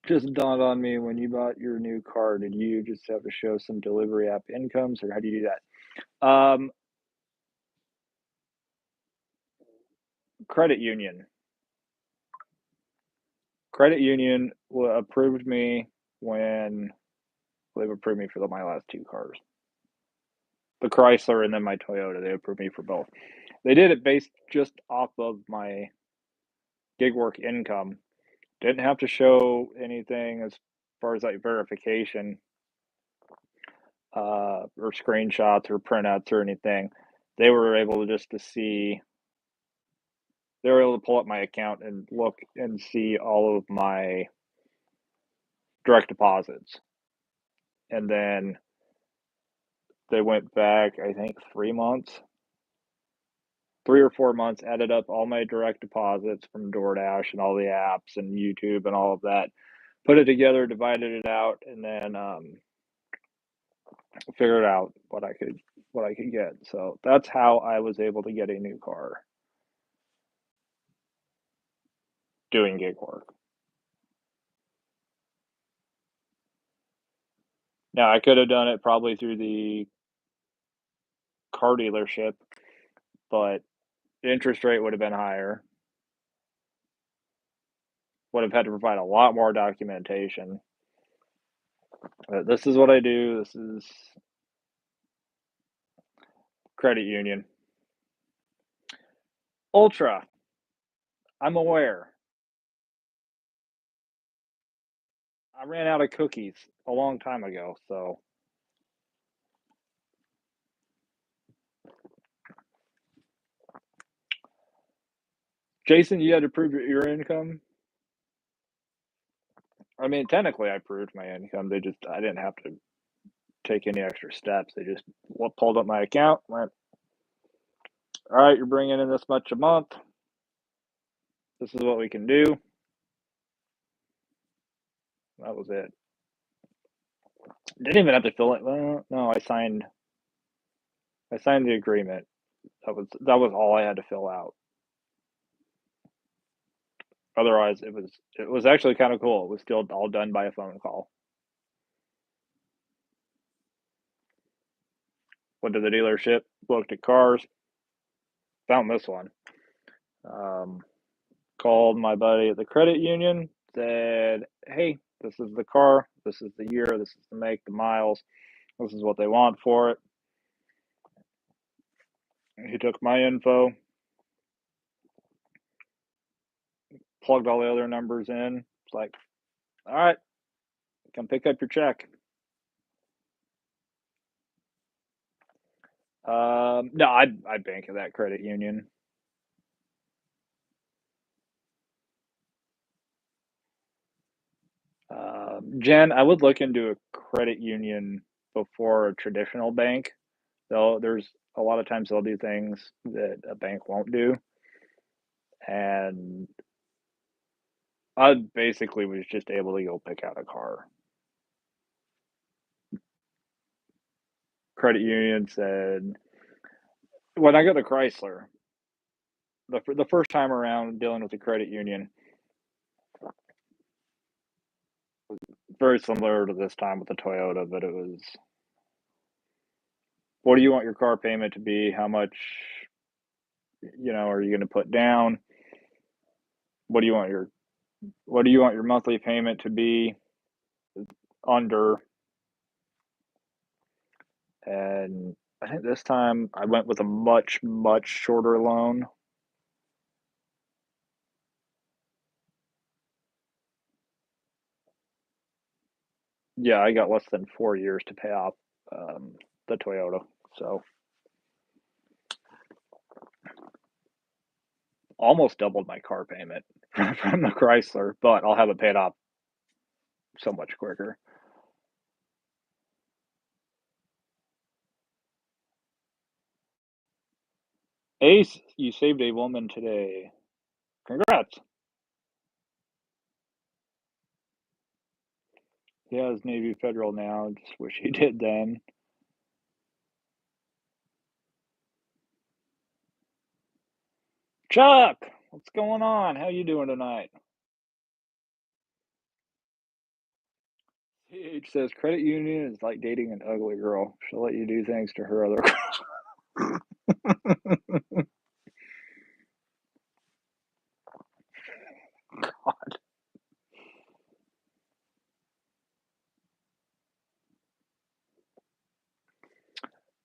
[SPEAKER 1] Just dawned on me when you bought your new car, did you just have to show some delivery app incomes or how do you do that? Credit union. Credit union approved me when they've approved me for my last two cars. The Chrysler and then my Toyota, they approved me for both. They did it based just off of my gig work income. Didn't have to show anything as far as like verification, or screenshots or printouts or anything. They were able to just to see they were able to pull up my account and look and see all of my direct deposits. And then they went back, I think 3 months, 3 or 4 months, added up all my direct deposits from DoorDash and all the apps and YouTube and all of that, put it together, divided it out, and then figured out what I could get. So that's how I was able to get a new car doing gig work. Now I could have done it probably through the car dealership, but the interest rate would have been higher. Would have had to provide a lot more documentation. This is what I do. This is credit union. Ultra. I'm aware. I ran out of cookies a long time ago, so Jason, you had to prove your income. I mean, technically, I proved my income. I didn't have to take any extra steps. They just pulled up my account, went, all right, you're bringing in this much a month. This is what we can do. That was it. Didn't even have to fill it. Well, no, I signed the agreement. That was all I had to fill out. Otherwise, it was actually kind of cool. It was still all done by a phone call. Went to the dealership, looked at cars, found this one. Um, Called my buddy at the credit union, said, "Hey, this is the car. This is the year. This is the make, the miles. This is what they want for it." He took my info, plugged all the other numbers in. It's like, "All right, come pick up your check." No, I bank at that credit union. Jen, I would look into a credit union before a traditional bank. Though there's a lot of times they'll do things that a bank won't do, and I basically was just able to go pick out a car. Credit union said, when I got the Chrysler, the first time around dealing with the credit union, very similar to this time with the Toyota, but it was, what do you want your car payment to be? How much, are you going to put down? What do you want your monthly payment to be under? And I think this time I went with a much, much shorter loan. Yeah, I got less than 4 years to pay off the Toyota. So almost doubled my car payment from the Chrysler, but I'll have it paid off so much quicker. Ace, you saved a woman today. Congrats. He has Navy Federal now. Just wish he did then. Chuck, what's going on? How you doing tonight? CH says credit union is like dating an ugly girl. She'll let you do things to her other God.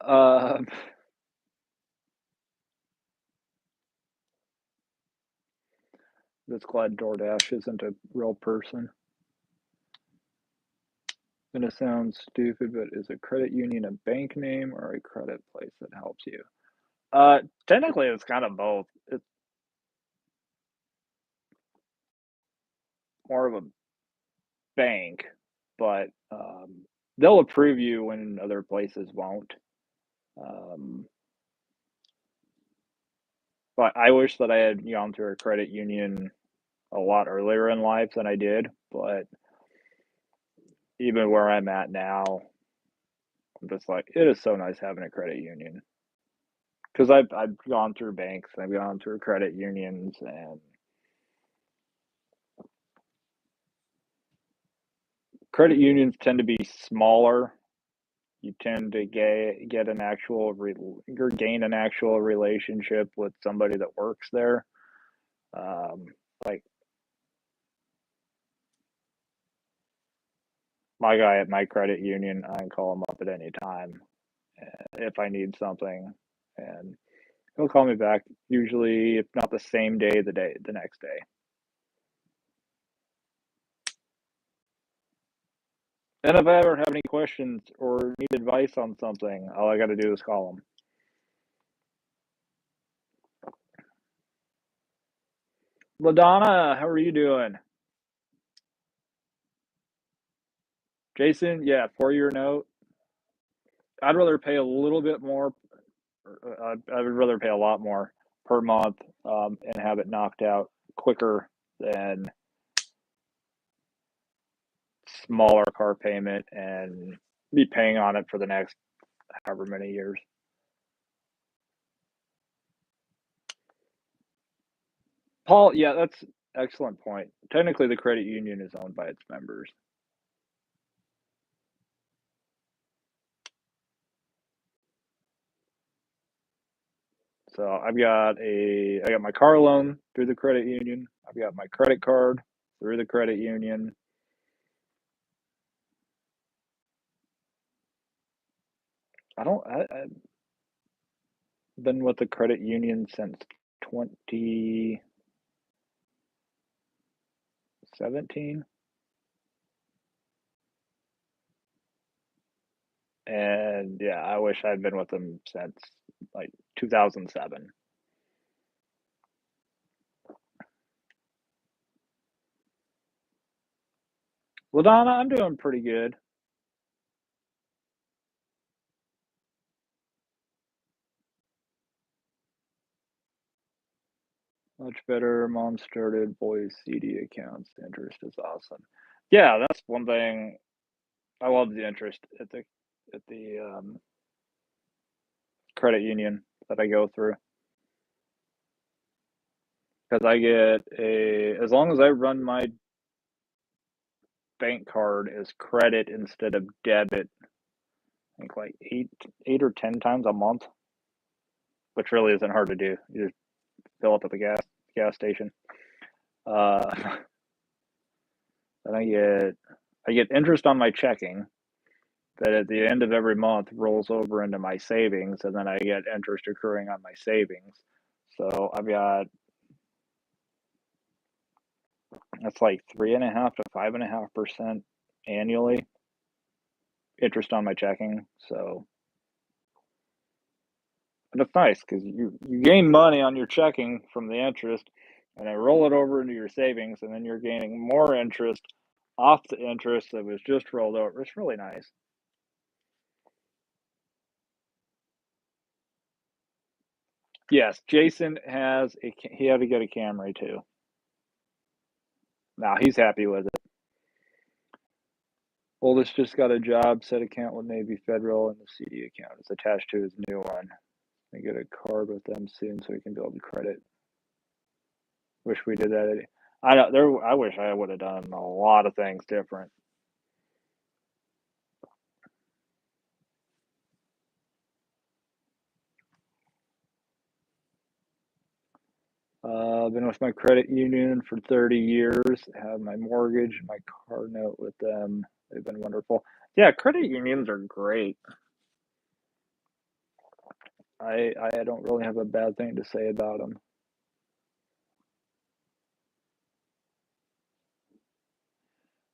[SPEAKER 1] Um, just glad DoorDash isn't a real person. Gonna sound stupid, but is a credit union a bank name or a credit place that helps you? Technically, it's kind of both. It's more of a bank, but they'll approve you when other places won't. Um, but I wish that I had gone through a credit union a lot earlier in life than I did. But even where I'm at now, I'm just like, it is so nice having a credit union because I've gone through banks, I've gone through credit unions, and credit unions tend to be smaller. You tend to get an actual or gain an actual relationship with somebody that works there. Um, like my guy at my credit union, I can call him up at any time if I need something, and he'll call me back. Usually, if not the same day, the next day. And if I ever have any questions or need advice on something, all I got to do is call him. LaDonna, how are you doing? Jason, yeah, 4 year note. I'd rather pay a little bit more. I would rather pay a lot more per month and have it knocked out quicker than smaller car payment and be paying on it for the next however many years. Paul, yeah, that's excellent point. Technically, the credit union is owned by its members. So I got my car loan through the credit union. I've got my credit card through the credit union. I've been with the credit union since 2017. And yeah, I wish I'd been with them since like 2007. Well, Donna, I'm doing pretty good. Much better. Mom started boys CD accounts. The interest is awesome. Yeah, that's one thing. I love the interest at the credit union. that I go through. Because I get as long as I run my bank card as credit instead of debit, I think like 8 or 10 times a month, which really isn't hard to do. You just fill up at the gas station. Uh, then I get interest on my checking that at the end of every month rolls over into my savings, and then I get interest accruing on my savings. So I've got that's like 3.5 to 5.5% annually interest on my checking. So, and it's nice because you gain money on your checking from the interest, and I roll it over into your savings, and then you're gaining more interest off the interest that was just rolled over. It's really nice. Yes, Jason he had to get a Camry too. Now he's happy with it. Oldest just got a job, set account with Navy Federal, and the CD account is attached to his new one. I get a card with them soon so he can build credit. Wish we did that. I wish I would have done a lot of things different. Been with my credit union for 30 years. Have my mortgage, my car note with them. They've been wonderful. Yeah, credit unions are great. I don't really have a bad thing to say about them.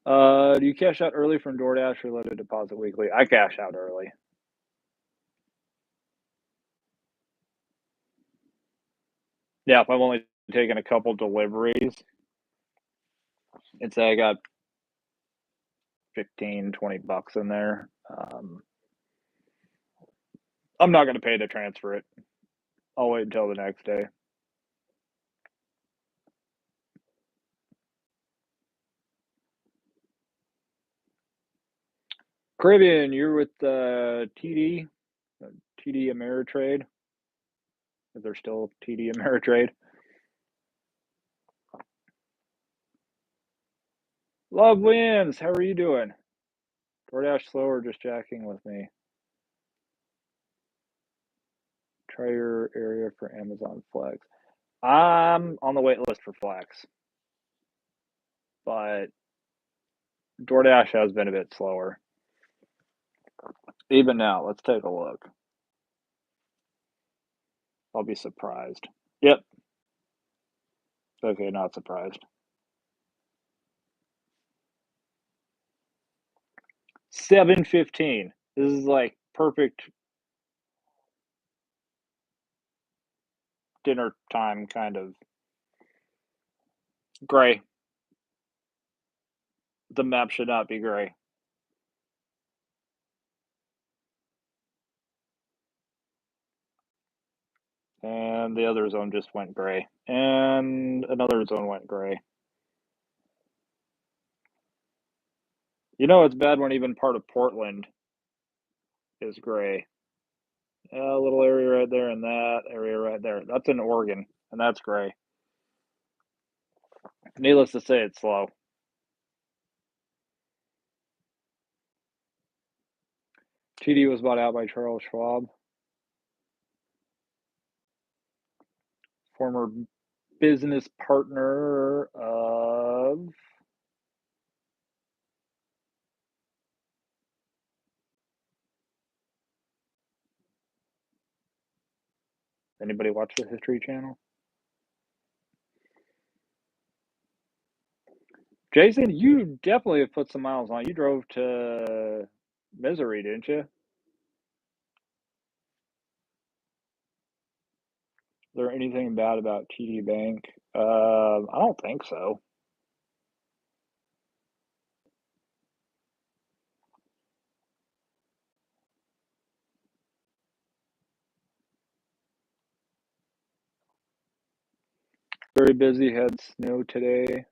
[SPEAKER 1] Do you cash out early from DoorDash or let it deposit weekly? I cash out early. Yeah, if I'm only taking a couple deliveries and say I got 15, $20 in there, I'm not going to pay to transfer it. I'll wait until the next day. Caribbean, you're with TD, TD Ameritrade. Is there still TD Ameritrade? Love wins. How are you doing? DoorDash slow or just jacking with me? Try your area for Amazon Flex. I'm on the wait list for Flex, but DoorDash has been a bit slower. Even now, let's take a look. I'll be surprised. Yep. Okay, not surprised. 7:15. This is like perfect dinner time kind of gray. The map should not be gray. And the other zone just went gray. And another zone went gray. You know it's bad when even part of Portland is gray. Yeah, a little area right there and that area right there. That's in Oregon, and that's gray. Needless to say, it's slow. TD was bought out by Charles Schwab, former business partner of. Anybody watch the History Channel? Jason, you definitely have put some miles on. You drove to Missouri, didn't you? Is there anything bad about TD Bank? I don't think so. Very busy. Had snow today.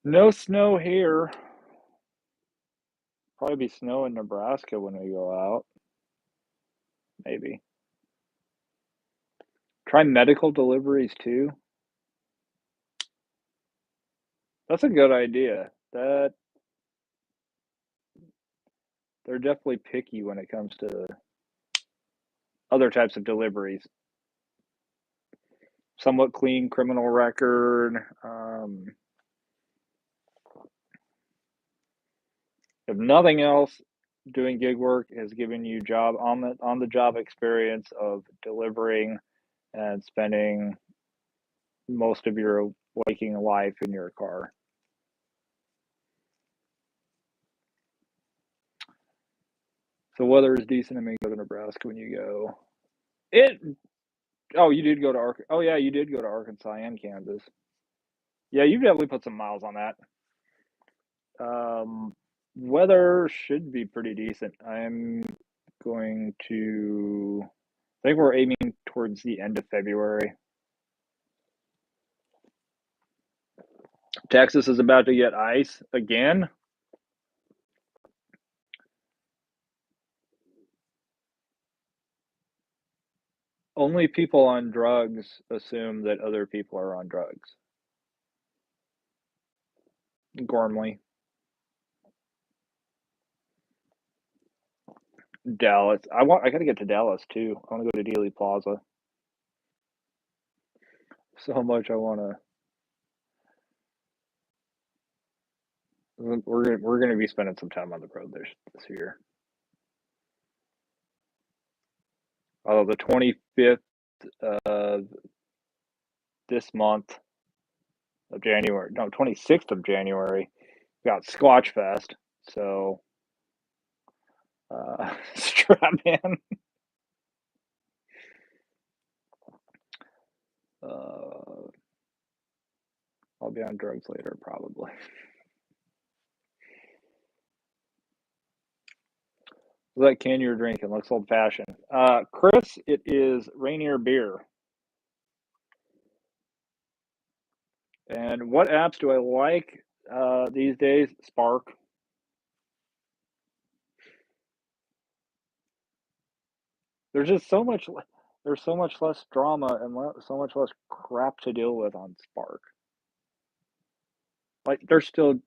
[SPEAKER 1] No snow here. Probably be snow in Nebraska when we go out. maybe. Try medical deliveries too. That's a good idea. That they're definitely picky when it comes to other types of deliveries. Somewhat clean criminal record. If nothing else, doing gig work has given you job on the job experience of delivering and spending most of your waking life in your car. So weather is decent in Minnesota, Nebraska when you go. It. Oh, you did go to Oh yeah, you did go to Arkansas and Kansas. Yeah, you definitely put some miles on that. Um, weather should be pretty decent. I'm going to. I think we're aiming towards the end of February. Texas is about to get ice again. Only people on drugs assume that other people are on drugs. Gormley, Dallas. I gotta get to Dallas too. I want to go to Dealey Plaza. So much I want to. We're gonna be spending some time on the road this year. Oh, the 25th of this month of January. No, 26th of January. Got Squatch Fest. So strap in. Uh, I'll be on drugs later, probably. That can you're drinking looks old fashioned. Chris, it is Rainier beer. And what apps do I like these days? Spark. There's just so much. There's so much less drama and so much less crap to deal with on Spark. Like there's still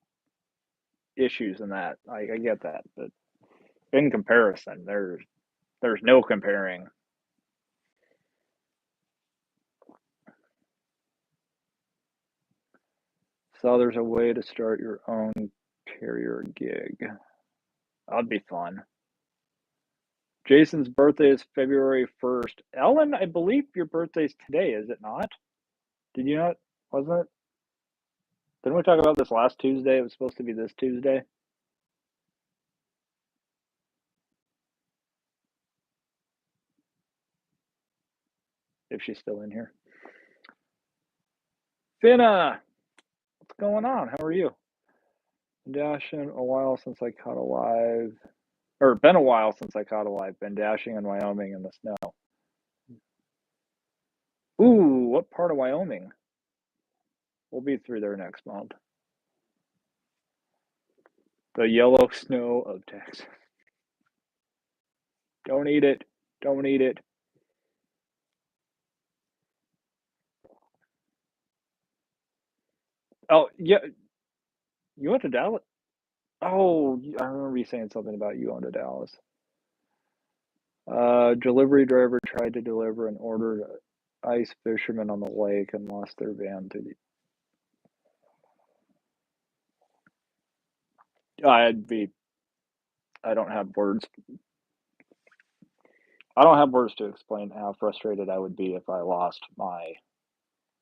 [SPEAKER 1] issues in that. I get that, but in comparison, there's no comparing. So there's a way to start your own carrier gig. That'd be fun. Jason's birthday is February 1st. Ellen, I believe your birthday's today, is it not? Did you not? Wasn't it? Didn't we talk about this last Tuesday? It was supposed to be this Tuesday. If she's still in here. Finna, what's going on? How are you? Dashing a while since I caught a live, or been a while since I caught a live. Been dashing in Wyoming in the snow. Ooh, what part of Wyoming? We'll be through there next month. The yellow snow of Texas. Don't eat it. Don't eat it. Oh, yeah. You went to Dallas? Oh, I remember you saying something about you going to Dallas. Delivery driver tried to deliver an order to ice fishermen on the lake and lost their van to the. I'd be. I don't have words. I don't have words to explain how frustrated I would be if I lost my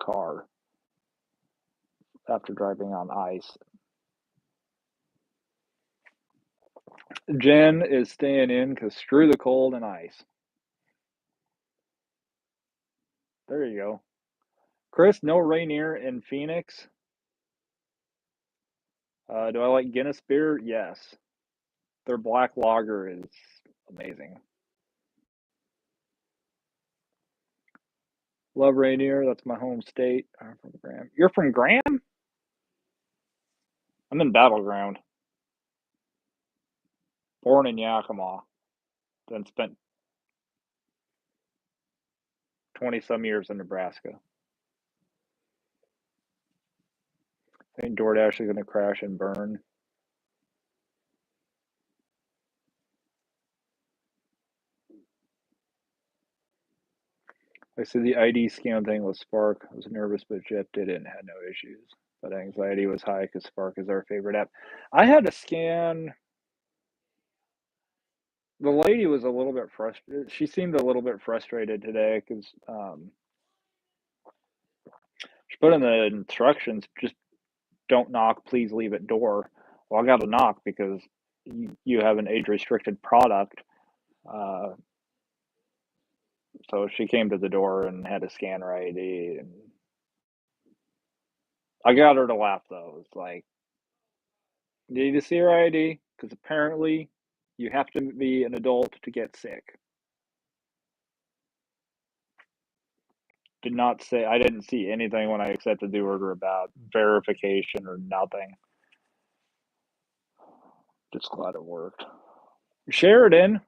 [SPEAKER 1] car after driving on ice. Jen is staying in because screw the cold and ice. There you go. Chris, no Rainier in Phoenix. Do I like Guinness beer? Yes. Their black lager is amazing. Love Rainier. That's my home state. I'm from Graham. You're from Graham? I'm in Battleground. Born in Yakima. Then spent 20-some years in Nebraska. I think DoorDash is gonna crash and burn. I said the ID scan thing with Spark. I was nervous, but Jeff did it and had no issues. But anxiety was high because Spark is our favorite app. I had to scan. The lady was a little bit frustrated. She seemed a little bit frustrated today because she put in the instructions, just don't knock, please leave at door. Well, I got to knock because you have an age restricted product. Uh, so she came to the door and had to scan her ID. And I got her to laugh though. It's like, need to see her ID because apparently you have to be an adult to get sick. Did not say, I didn't see anything when I accepted the order about verification or nothing. Just glad it worked. Sheridan,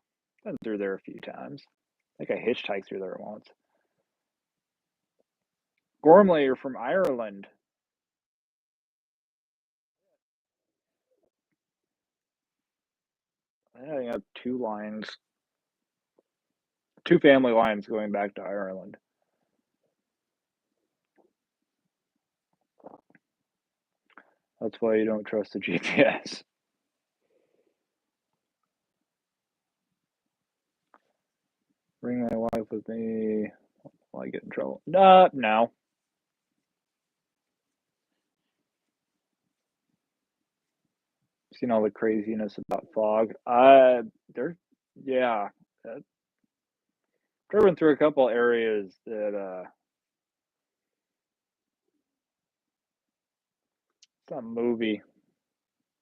[SPEAKER 1] been through there a few times. I think I hitchhiked through there once. Gormley, you're from Ireland. I have two family lines going back to Ireland. That's why you don't trust the GPS. Bring my wife with me. Will I get in trouble? No. Seen all the craziness about fog. Yeah. Driven through a couple areas that some movie,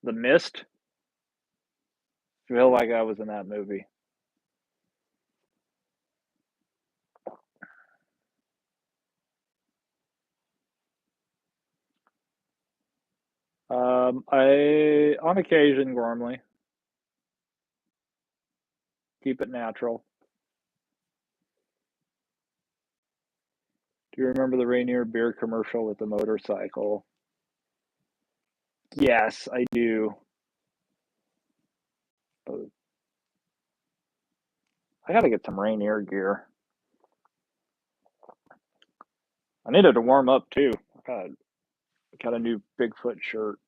[SPEAKER 1] The Mist. Feel like I was in that movie. I on occasion, Gormley, keep it natural. Do you remember the Rainier beer commercial with the motorcycle? Yes, I do. I gotta get some Rainier gear. I needed to warm up too. I got a new Bigfoot shirt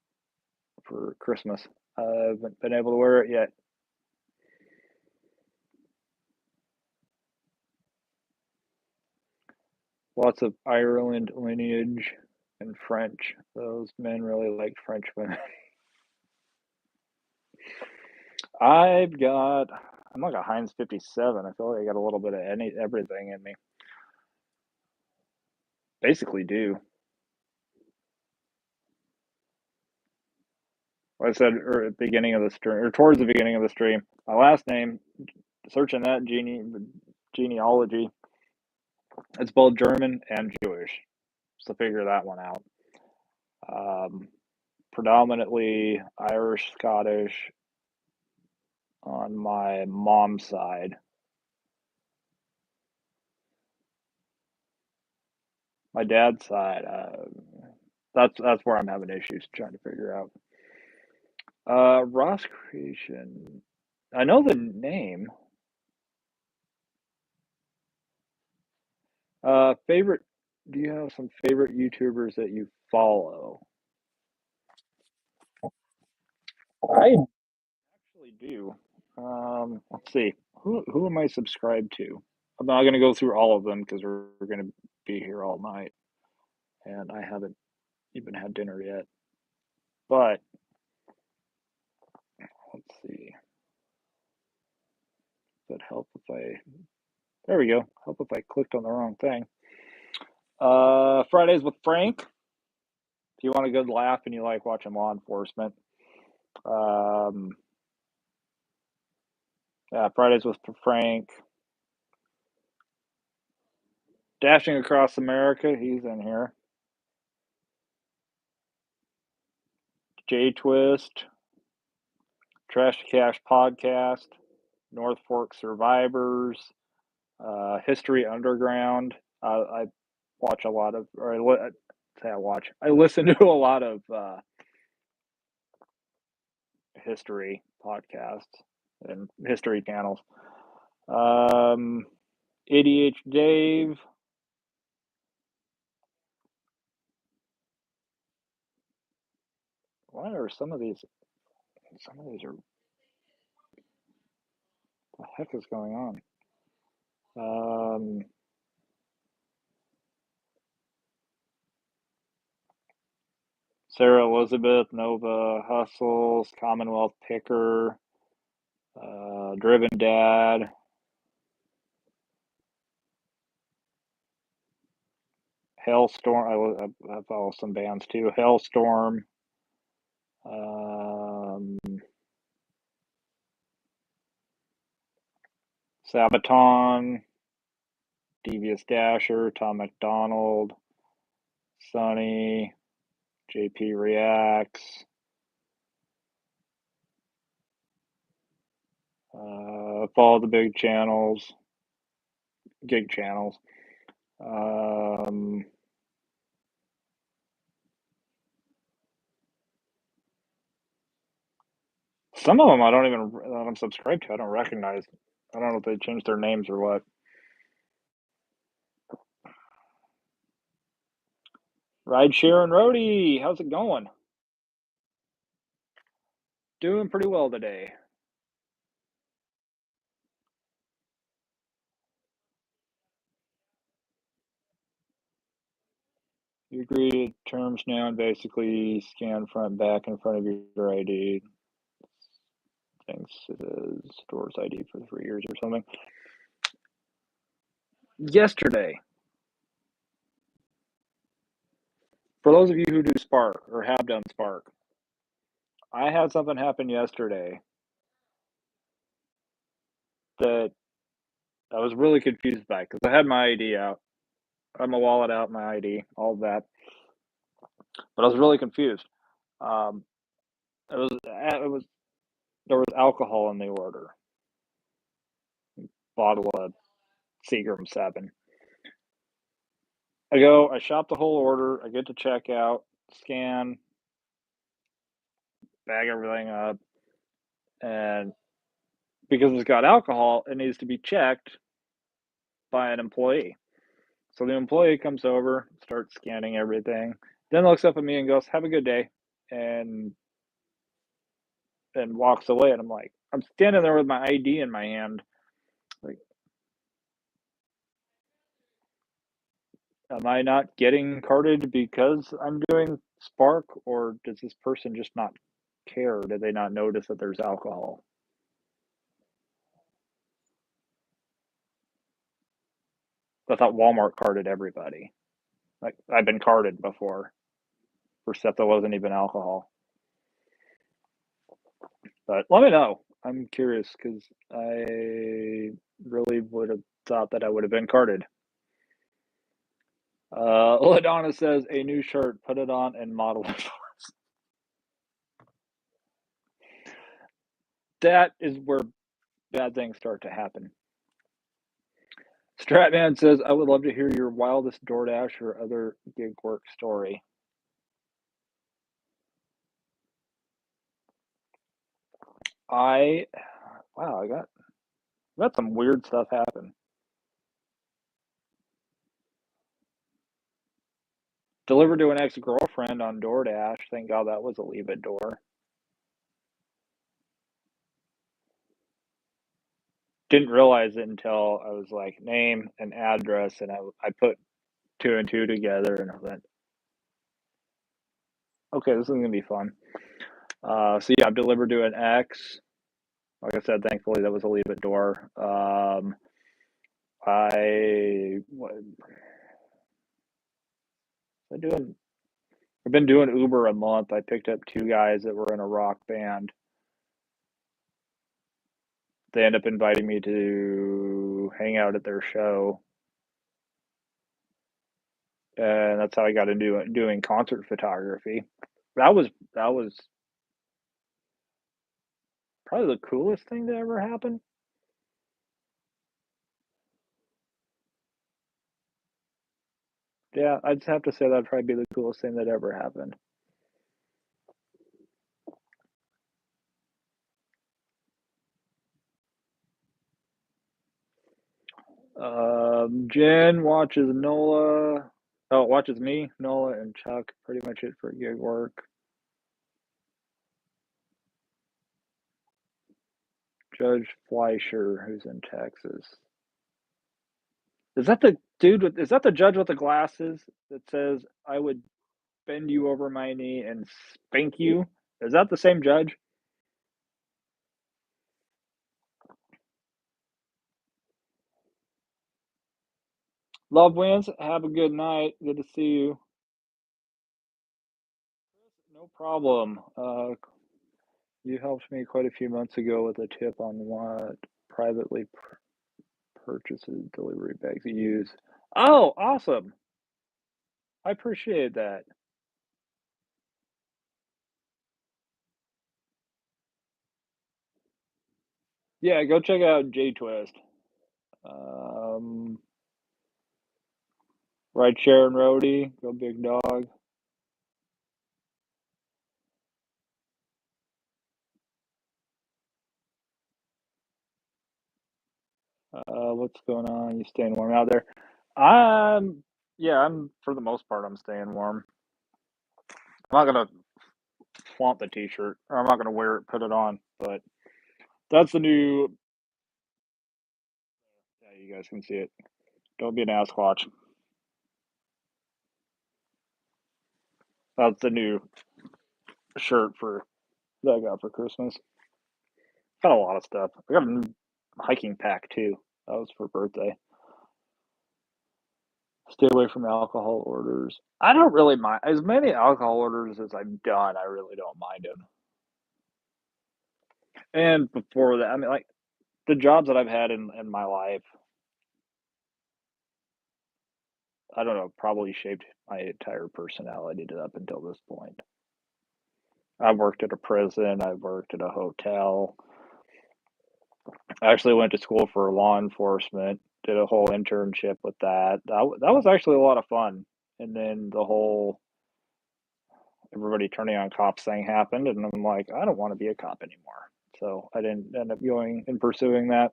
[SPEAKER 1] for Christmas. I haven't been able to wear it yet. Lots of Ireland lineage and French. Those men really liked French women. I'm like a Heinz 57. I feel like I got a little bit of everything in me. Basically do. Like I said at the beginning of the stream, or towards the beginning of the stream, my last name, searching that genealogy, it's both German and Jewish. So figure that one out. Predominantly Irish, Scottish on my mom's side. My dad's side, that's where I'm having issues trying to figure out. Ross Creation. I know the name. Favorite. Do you have some favorite YouTubers that you follow? I actually do. Let's see. Who am I subscribed to? I'm not gonna go through all of them because we're gonna be here all night, and I haven't even had dinner yet. But let's see. Does that help if I? There we go. Help if I clicked on the wrong thing. Fridays with Frank. If you want a good laugh and you like watching law enforcement. Yeah, Fridays with Frank. Dashing Across America, he's in here. J Twist, Trash to Cash Podcast, North Fork Survivors, History Underground. I watch a lot of, or say I watch. I listen to a lot of history podcasts and history channels. Um, ADH Dave. Why are some of these? Some of these are. What the heck is going on? Um, Sarah Elizabeth, Nova Hustles, Commonwealth Picker, Driven Dad, Hailstorm. I follow some bands too. Hailstorm, um, Sabaton, Devious Dasher, Tom McDonald, Sonny, JP Reacts, follow the big channels, gig channels. Some of them I don't even that I'm subscribed to. I don't recognize. I don't know if they changed their names or what. Ride Share and Roadie, how's it going? Doing pretty well today. You agree to terms now and basically scan front back in front of your ID. Thinks it is store's ID for 3 years or something. Yesterday, for those of you who do Spark or have done Spark, I had something happen yesterday that I was really confused by because I had my ID out. I had my wallet out, my ID, all of that, but I was really confused. Um, it was there was alcohol in the order, bottle of Seagram 7. I shop the whole order, I get to checkout, scan, bag everything up, and because it's got alcohol, it needs to be checked by an employee. So the employee comes over, starts scanning everything, then looks up at me and goes, "Have a good day," and walks away. And I'm like, I'm standing there with my ID in my hand, like, am I not getting carded because I'm doing Spark, or does this person just not care? Did they not notice that there's alcohol? I thought Walmart carded everybody. Like, I've been carded before for stuff that wasn't even alcohol. But let me know. I'm curious because I really would have thought that I would have been carded. LaDonna says, a new shirt, put it on and model it. That is where bad things start to happen. Stratman says, I would love to hear your wildest DoorDash or other gig work story. I, wow, I got some weird stuff happen. Delivered to an ex-girlfriend on DoorDash. Thank God that was a leave it door. Didn't realize it until I was like, name and address, and I put two and two together, and I went, okay, this is gonna be fun. So yeah, I've delivered to an ex. Like I said, thankfully that was a leave it door. I doing? I've been doing Uber a month. I picked up two guys that were in a rock band. They end up inviting me to hang out at their show, and that's how I got into doing concert photography. That was probably the coolest thing to ever happen. Yeah, I'd have to say that'd probably be the coolest thing that ever happened. Jen watches Nola. Oh, watches me, Nola, and Chuck. Pretty much it for gig work. Judge Fleischer, who's in Texas. Is that the dude with? Is that the judge with the glasses that says, "I would bend you over my knee and spank you"? Is that the same judge? Love wins. Have a good night. Good to see you. No problem. You helped me quite a few months ago with a tip on what privately purchases delivery bags you use. Oh, awesome. I appreciate that. Yeah, go check out J Twist. Um, Right Share and Roadie. Go Big Dog. What's going on? You staying warm out there? Yeah, I'm for the most part I'm staying warm. I'm not gonna flaunt the t-shirt, or I'm not gonna wear it, put it on, but that's the new. Yeah, you guys can see it. Don't be an Asquatch. That's the new shirt for that I got for Christmas. Got a lot of stuff. I got a new hiking pack too. That was for birthday. Stay away from alcohol orders. I don't really mind as many alcohol orders as I've done. I really don't mind them. And before that, I mean, like the jobs that I've had in my life, I don't know, probably shaped my entire personality to up until this point. I've worked at a prison. I've worked at a hotel. I actually went to school for law enforcement. Did a whole internship with that. That was actually a lot of fun. And then the whole everybody turning on cops thing happened, and I'm like, I don't want to be a cop anymore. So I didn't end up going and pursuing that.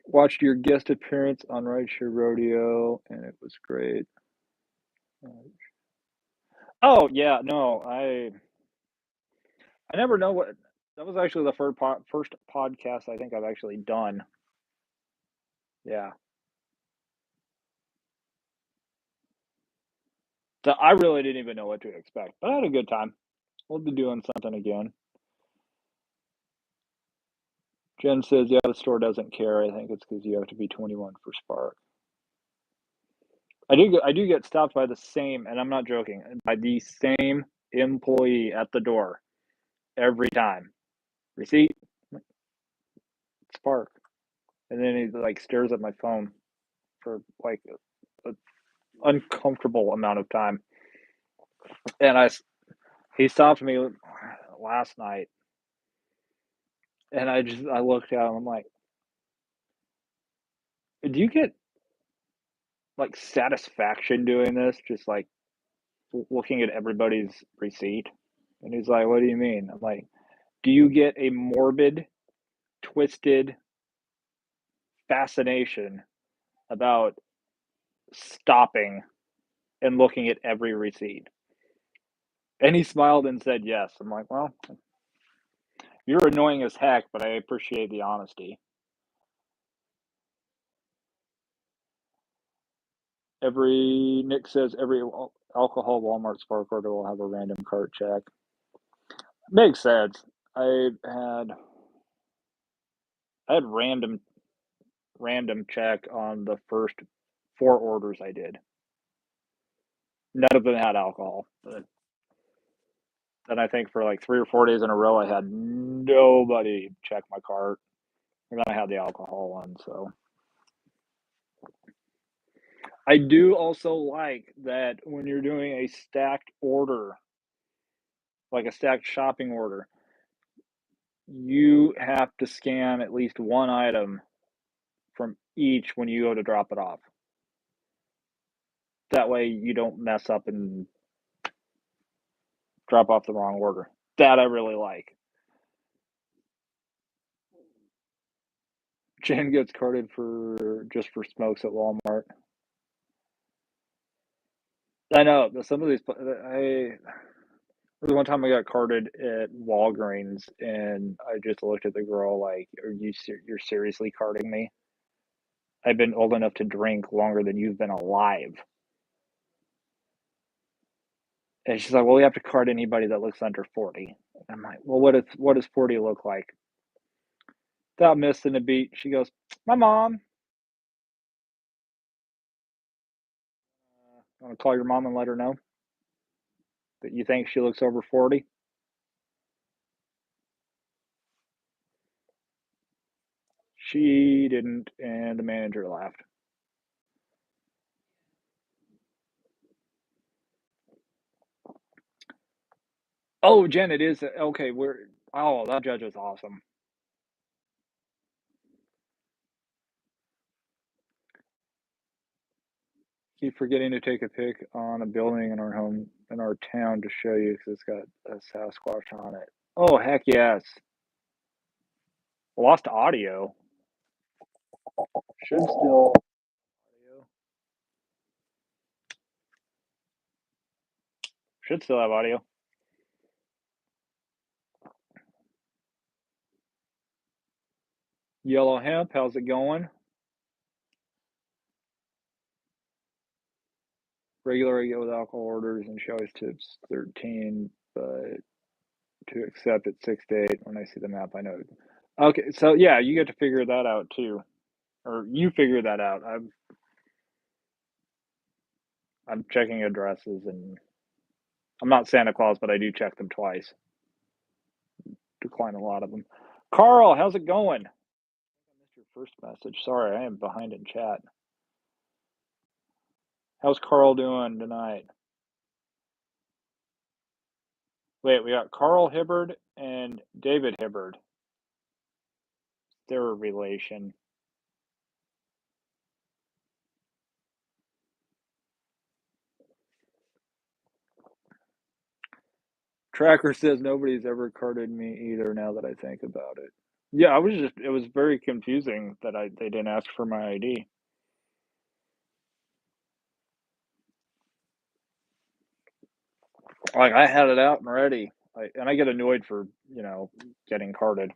[SPEAKER 1] Watched your guest appearance on Rideshare Rodeo, and it was great. Oh yeah, no, I never know what that was actually the first podcast I think I've actually done. Yeah, so I really didn't even know what to expect, but I had a good time. We'll be doing something again. Jen says, "Yeah, the store doesn't care. I think it's because you have to be 21 for Spark." I do get stopped by the same, and I'm not joking, by the same employee at the door every time. Receipt, Spark, and then he like stares at my phone for like an uncomfortable amount of time. And he stopped me last night, and I looked at him. I'm like, do you get like satisfaction doing this? Just like looking at everybody's receipt? And he's like, what do you mean? I'm like, do you get a morbid, twisted fascination about stopping and looking at every receipt? And he smiled and said yes. I'm like, well, you're annoying as heck, but I appreciate the honesty. Every Nick says every alcohol Walmart Spark order will have a random cart check. Makes sense. I had I had random check on the first four orders I did. None of them had alcohol. But then I think for like 3 or 4 days in a row, I had nobody check my cart, and then I had the alcohol one. So I do also like that when you're doing a stacked order, like a stacked shopping order, you have to scan at least one item from each when you go to drop it off. That way you don't mess up and drop off the wrong order. That I really like. Jen gets carded for just for smokes at Walmart. I know, but some of these I there was one time I got carded at Walgreens, and I just looked at the girl like, "Are you you're seriously carding me? I've been old enough to drink longer than you've been alive." And she's like, "Well, we have to card anybody that looks under 40." I'm like, "Well, what does 40 look like?" Without missing a beat, she goes, "My mom." "Wanna call your mom and let her know that you think she looks over 40?" She didn't, and the manager laughed. Oh, Jen, it is okay, we're oh, that judge is awesome. Keep forgetting to take a pic on a building in our town to show you because 'cause it's got a Sasquatch on it. Oh, heck yes. Lost audio. Should still audio. Should still have audio. Yellow Hemp, how's it going? Regular I get with alcohol orders and she always tips 13, but to accept it's 6 to 8. When I see the map, I know. Okay, so yeah, you get to figure that out too. Or you figure that out. I'm checking addresses and I'm not Santa Claus, but I do check them twice. Decline a lot of them. Carl, how's it going? I missed your first message. Sorry, I am behind in chat. How's Carl doing tonight? Wait, we got Carl Hibbard and David Hibbard. They're a relation. Tracker says nobody's ever carded me either now that I think about it. Yeah, it was very confusing that they didn't ask for my ID. Like I had it out and ready. And I get annoyed for, getting carded.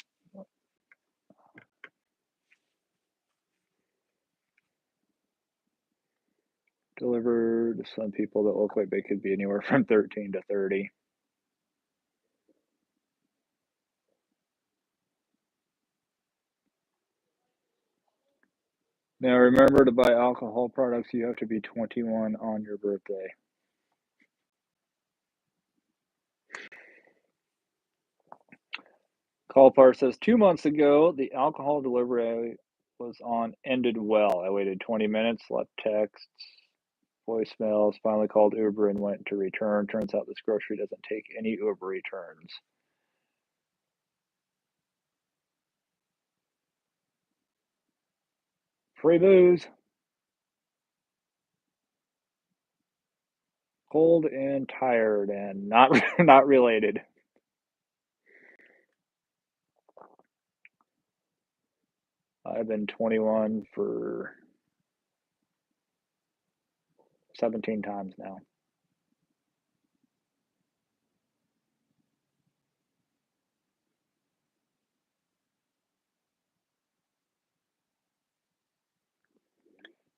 [SPEAKER 1] Deliver to some people that look like they could be anywhere from 13 to 30. Now remember to buy alcohol products, you have to be 21 on your birthday. Callpar says 2 months ago, the alcohol delivery I was on ended well. I waited 20 minutes, left texts, voicemails, finally called Uber and went to return. Turns out this grocery doesn't take any Uber returns. Free booze. Cold and tired and not not related. I've been 21 for 17 times now.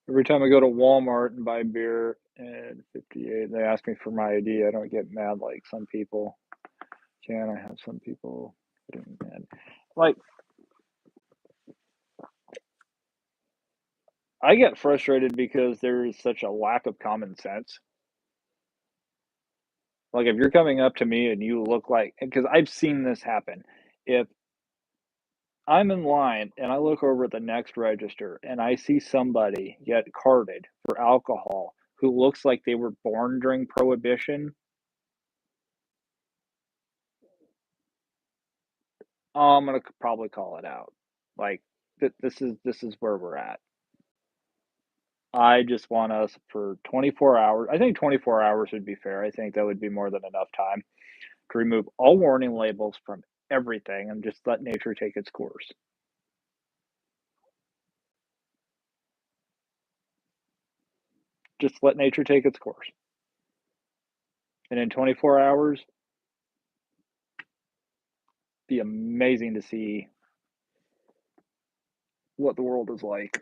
[SPEAKER 1] Every time I go to Walmart and buy beer at 58, they ask me for my ID. I don't get mad like some people can. I have some people getting mad. Like, I get frustrated because there is such a lack of common sense. Like, if you're coming up to me and you look like, because I've seen this happen. If I'm in line and I look over at the next register and I see somebody get carded for alcohol who looks like they were born during Prohibition, I'm gonna probably call it out. Like, that this is where we're at. I just want us for 24 hours. I think 24 hours would be fair. I think that would be more than enough time to remove all warning labels from everything and just let nature take its course. Just let nature take its course. And in 24 hours, be amazing to see what the world is like.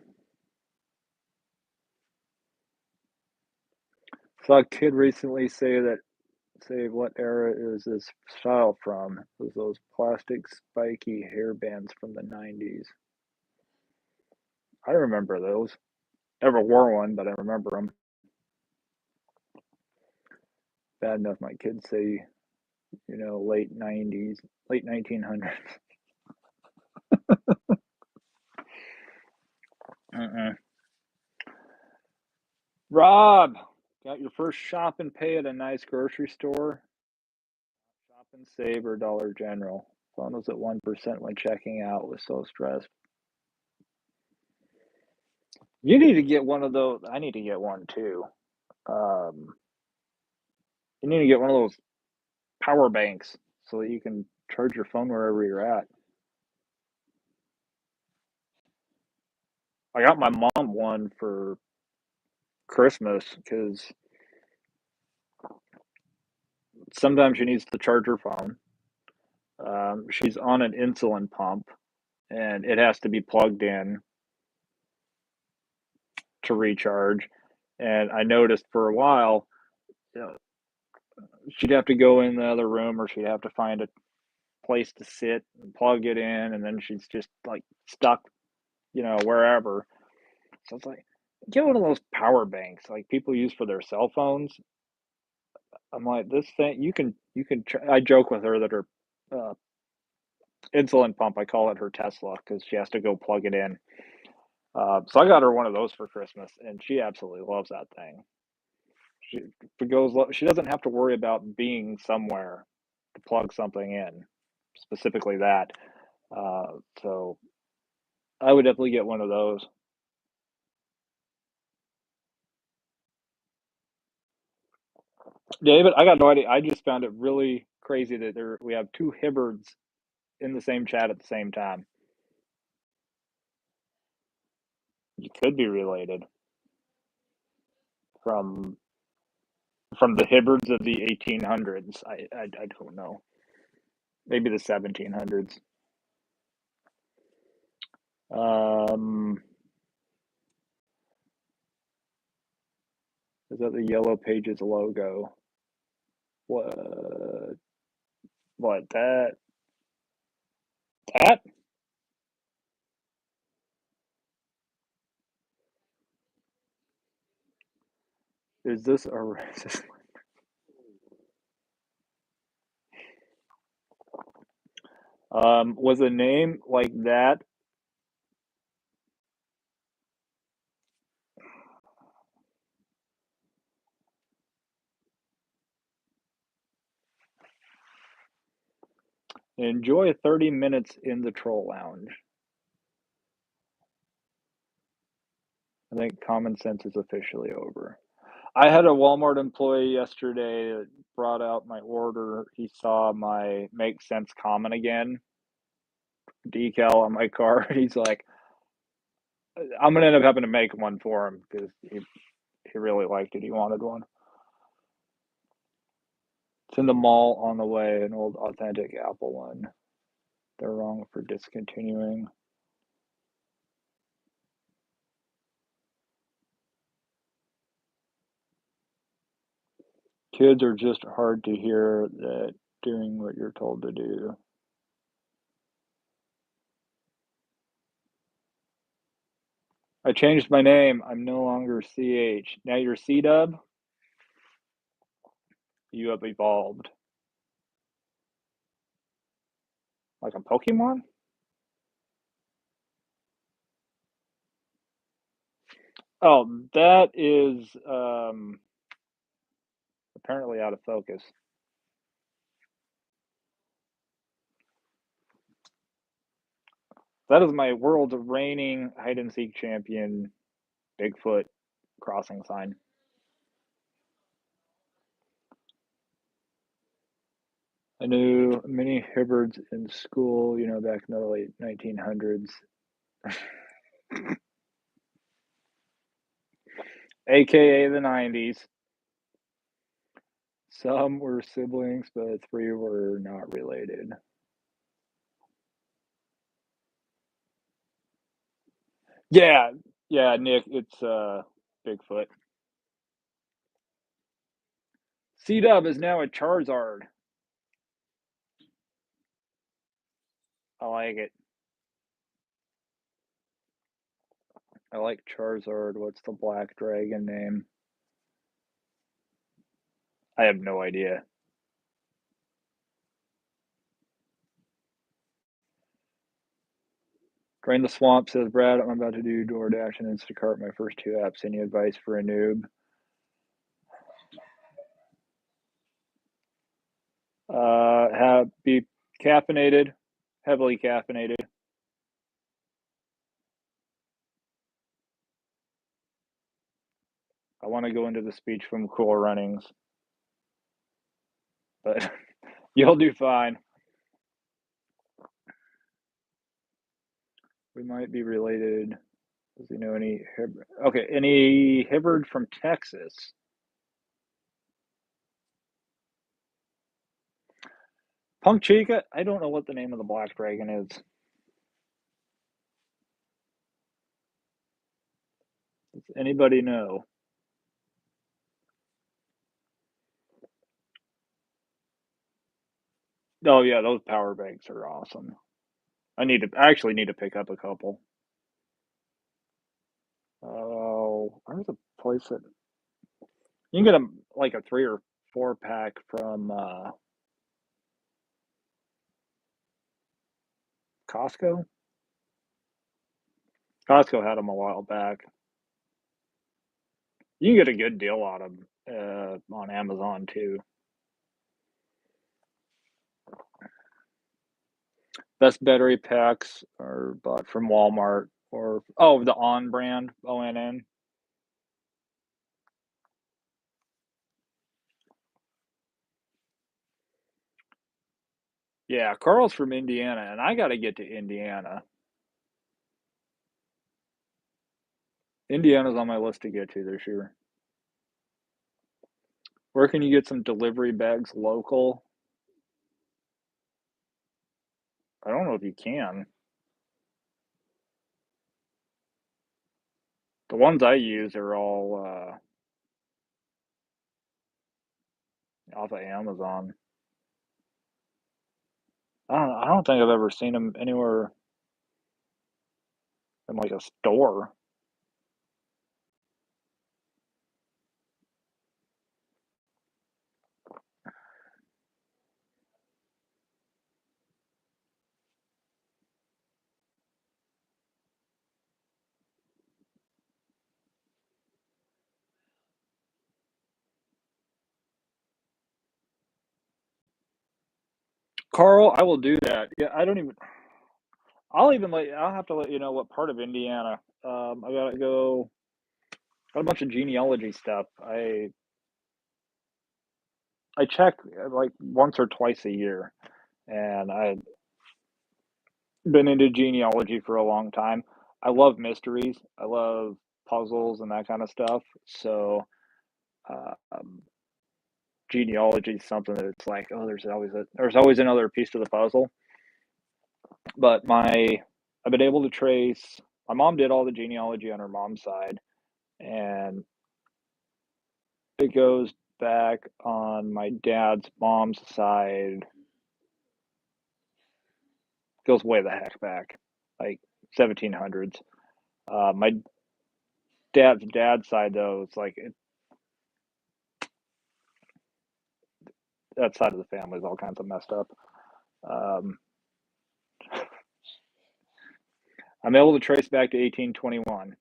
[SPEAKER 1] Saw a kid recently say what era is this style from? It was those plastic spiky hairbands from the 90s. I remember those. Never wore one, but I remember them. Bad enough my kids say, late 90s, late 1900s. Mm-mm. Rob, got your first shop and pay at a nice grocery store? Shop and save or Dollar General? Phone was at 1% when checking out. Was so stressed. You need to get one of those. I need to get one too. Um, you need to get one of those power banks so that you can charge your phone wherever you're at. I got my mom one for Christmas because sometimes she needs to charge her phone. She's on an insulin pump and it has to be plugged in to recharge. And I noticed for a while, you know, she'd have to go in the other room or she'd have to find a place to sit and plug it in. And then she's just like stuck, wherever. So it's like, get one of those power banks like people use for their cell phones. I'm like, this thing, I joke with her that her uh, insulin pump, I call it her Tesla because she has to go plug it in. So I got her one of those for Christmas, and she absolutely loves that thing. She she doesn't have to worry about being somewhere to plug something in, specifically that. So I would definitely get one of those. David, I got no idea. I just found it really crazy that we have two Hibbards in the same chat at the same time. You could be related from the Hibbards of the 1800s. I don't know. Maybe the 1700s. Um, is that the Yellow Pages logo? What? What? That? Is this a racist? Was a name like that? Enjoy 30 minutes in the troll lounge. I think common sense is officially over. I had a Walmart employee yesterday that brought out my order. He saw my make sense common again decal on my car. He's like, I'm gonna end up having to make one for him because he really liked it. He wanted one. It's in the mall on the way, an old authentic Apple one. They're wrong for discontinuing. Kids are just hard to hear that doing what you're told to do. I changed my name. I'm no longer CH. Now you're C-Dub. You have evolved. Like a Pokemon? Oh, that is apparently out of focus. That is my world's reigning hide and seek champion Bigfoot crossing sign. I knew many Hibbards in school, back in the late 1900s, aka the 90s. Some were siblings, but 3 were not related. Yeah, yeah, Nick, it's Bigfoot. C-Dub is now a Charizard. I like it. I like Charizard. What's the black dragon name? I have no idea. Drain the Swamp says, Brad, I'm about to do DoorDash and Instacart, my first 2 apps. Any advice for a noob? Be caffeinated, heavily caffeinated. I want to go into the speech from Cool Runnings, but you'll do fine. We might be related. Does he know any Okay, any Hibbard from Texas? Punk Chica? I don't know what the name of the black dragon is. Does anybody know? Oh yeah, those power banks are awesome. I actually need to pick up a couple. Oh, where's a place that you can get them like a 3 or 4 pack from Costco? Costco had them a while back. You can get a good deal on them on Amazon too. Best battery packs are bought from Walmart or the On brand, ONN. Yeah, Carl's from Indiana, and I got to get to Indiana. Indiana's on my list to get to this year. Where can you get some delivery bags local? I don't know if you can. The ones I use are all off of Amazon. I don't think I've ever seen them anywhere in like a store. Carl, I will do that. Yeah, I don't even. I'll have to let you know what part of Indiana. I gotta go. Got a bunch of genealogy stuff. I check like once or twice a year, and I've been into genealogy for a long time. I love mysteries. I love puzzles and that kind of stuff. So genealogy is something that it's like, oh, there's always another piece to the puzzle. But I've been able to trace. My mom did all the genealogy on her mom's side, and it goes back on my dad's mom's side. Goes way the heck back, like 1700s. My dad's side though, it's like that side of the family is all kinds of messed up. Um, I'm able to trace back to 1821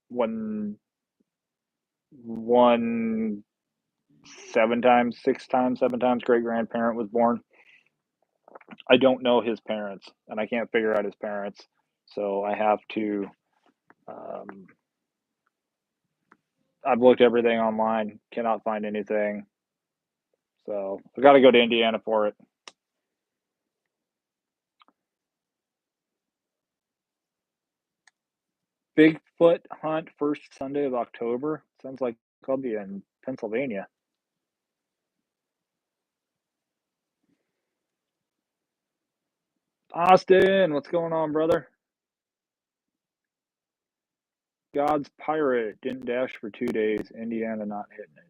[SPEAKER 1] when one 7 times, 6 times, 7 times great grandparent was born. I don't know his parents, and I can't figure out his parents, so I have to. Um, I've looked everything online, cannot find anything, so I got to go to Indiana for it. Bigfoot hunt first Sunday of October. Sounds like I'll be in Pennsylvania. Austin, what's going on, brother? God's pirate didn't dash for 2 days. Indiana not hitting it.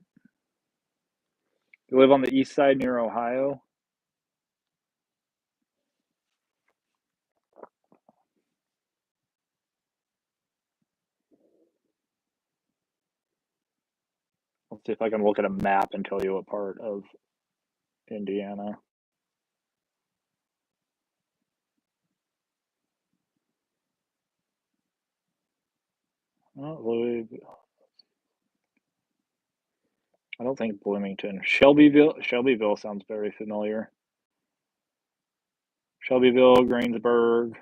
[SPEAKER 1] You live on the east side near Ohio. Let's see if I can look at a map and tell you what part of Indiana. Oh, I don't think Bloomington. Shelbyville. Shelbyville sounds very familiar. Shelbyville, Greensburg.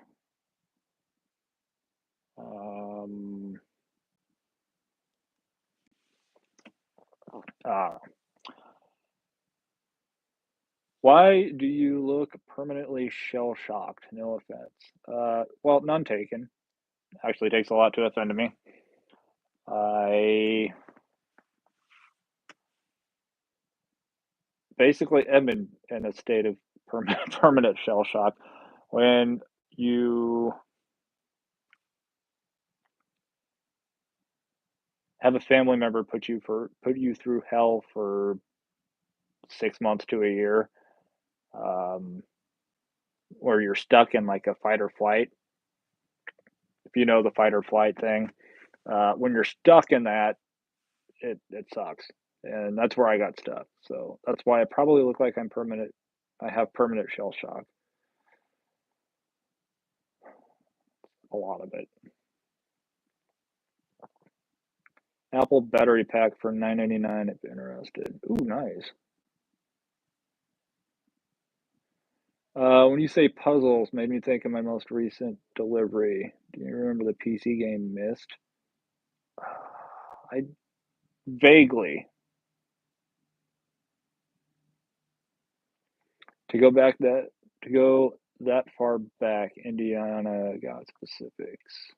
[SPEAKER 1] Um, ah, why do you look permanently shell shocked? No offense. Well, none taken. Actually, takes a lot to offend me. I basically am in a state of permanent shell shock when you have a family member put you through hell for 6 months to a year, um, or you're stuck in like a fight or flight. If you know the fight or flight thing, when you're stuck in that, it sucks, and that's where I got stuck. So that's why I probably look like I'm permanent. I have permanent shell shock. A lot of it. Apple battery pack for $9.99 if interested. Ooh, nice. When you say puzzles, made me think of my most recent delivery. Do you remember the PC game Myst? I vaguely. To go back that to go that far back, Indiana got specifics.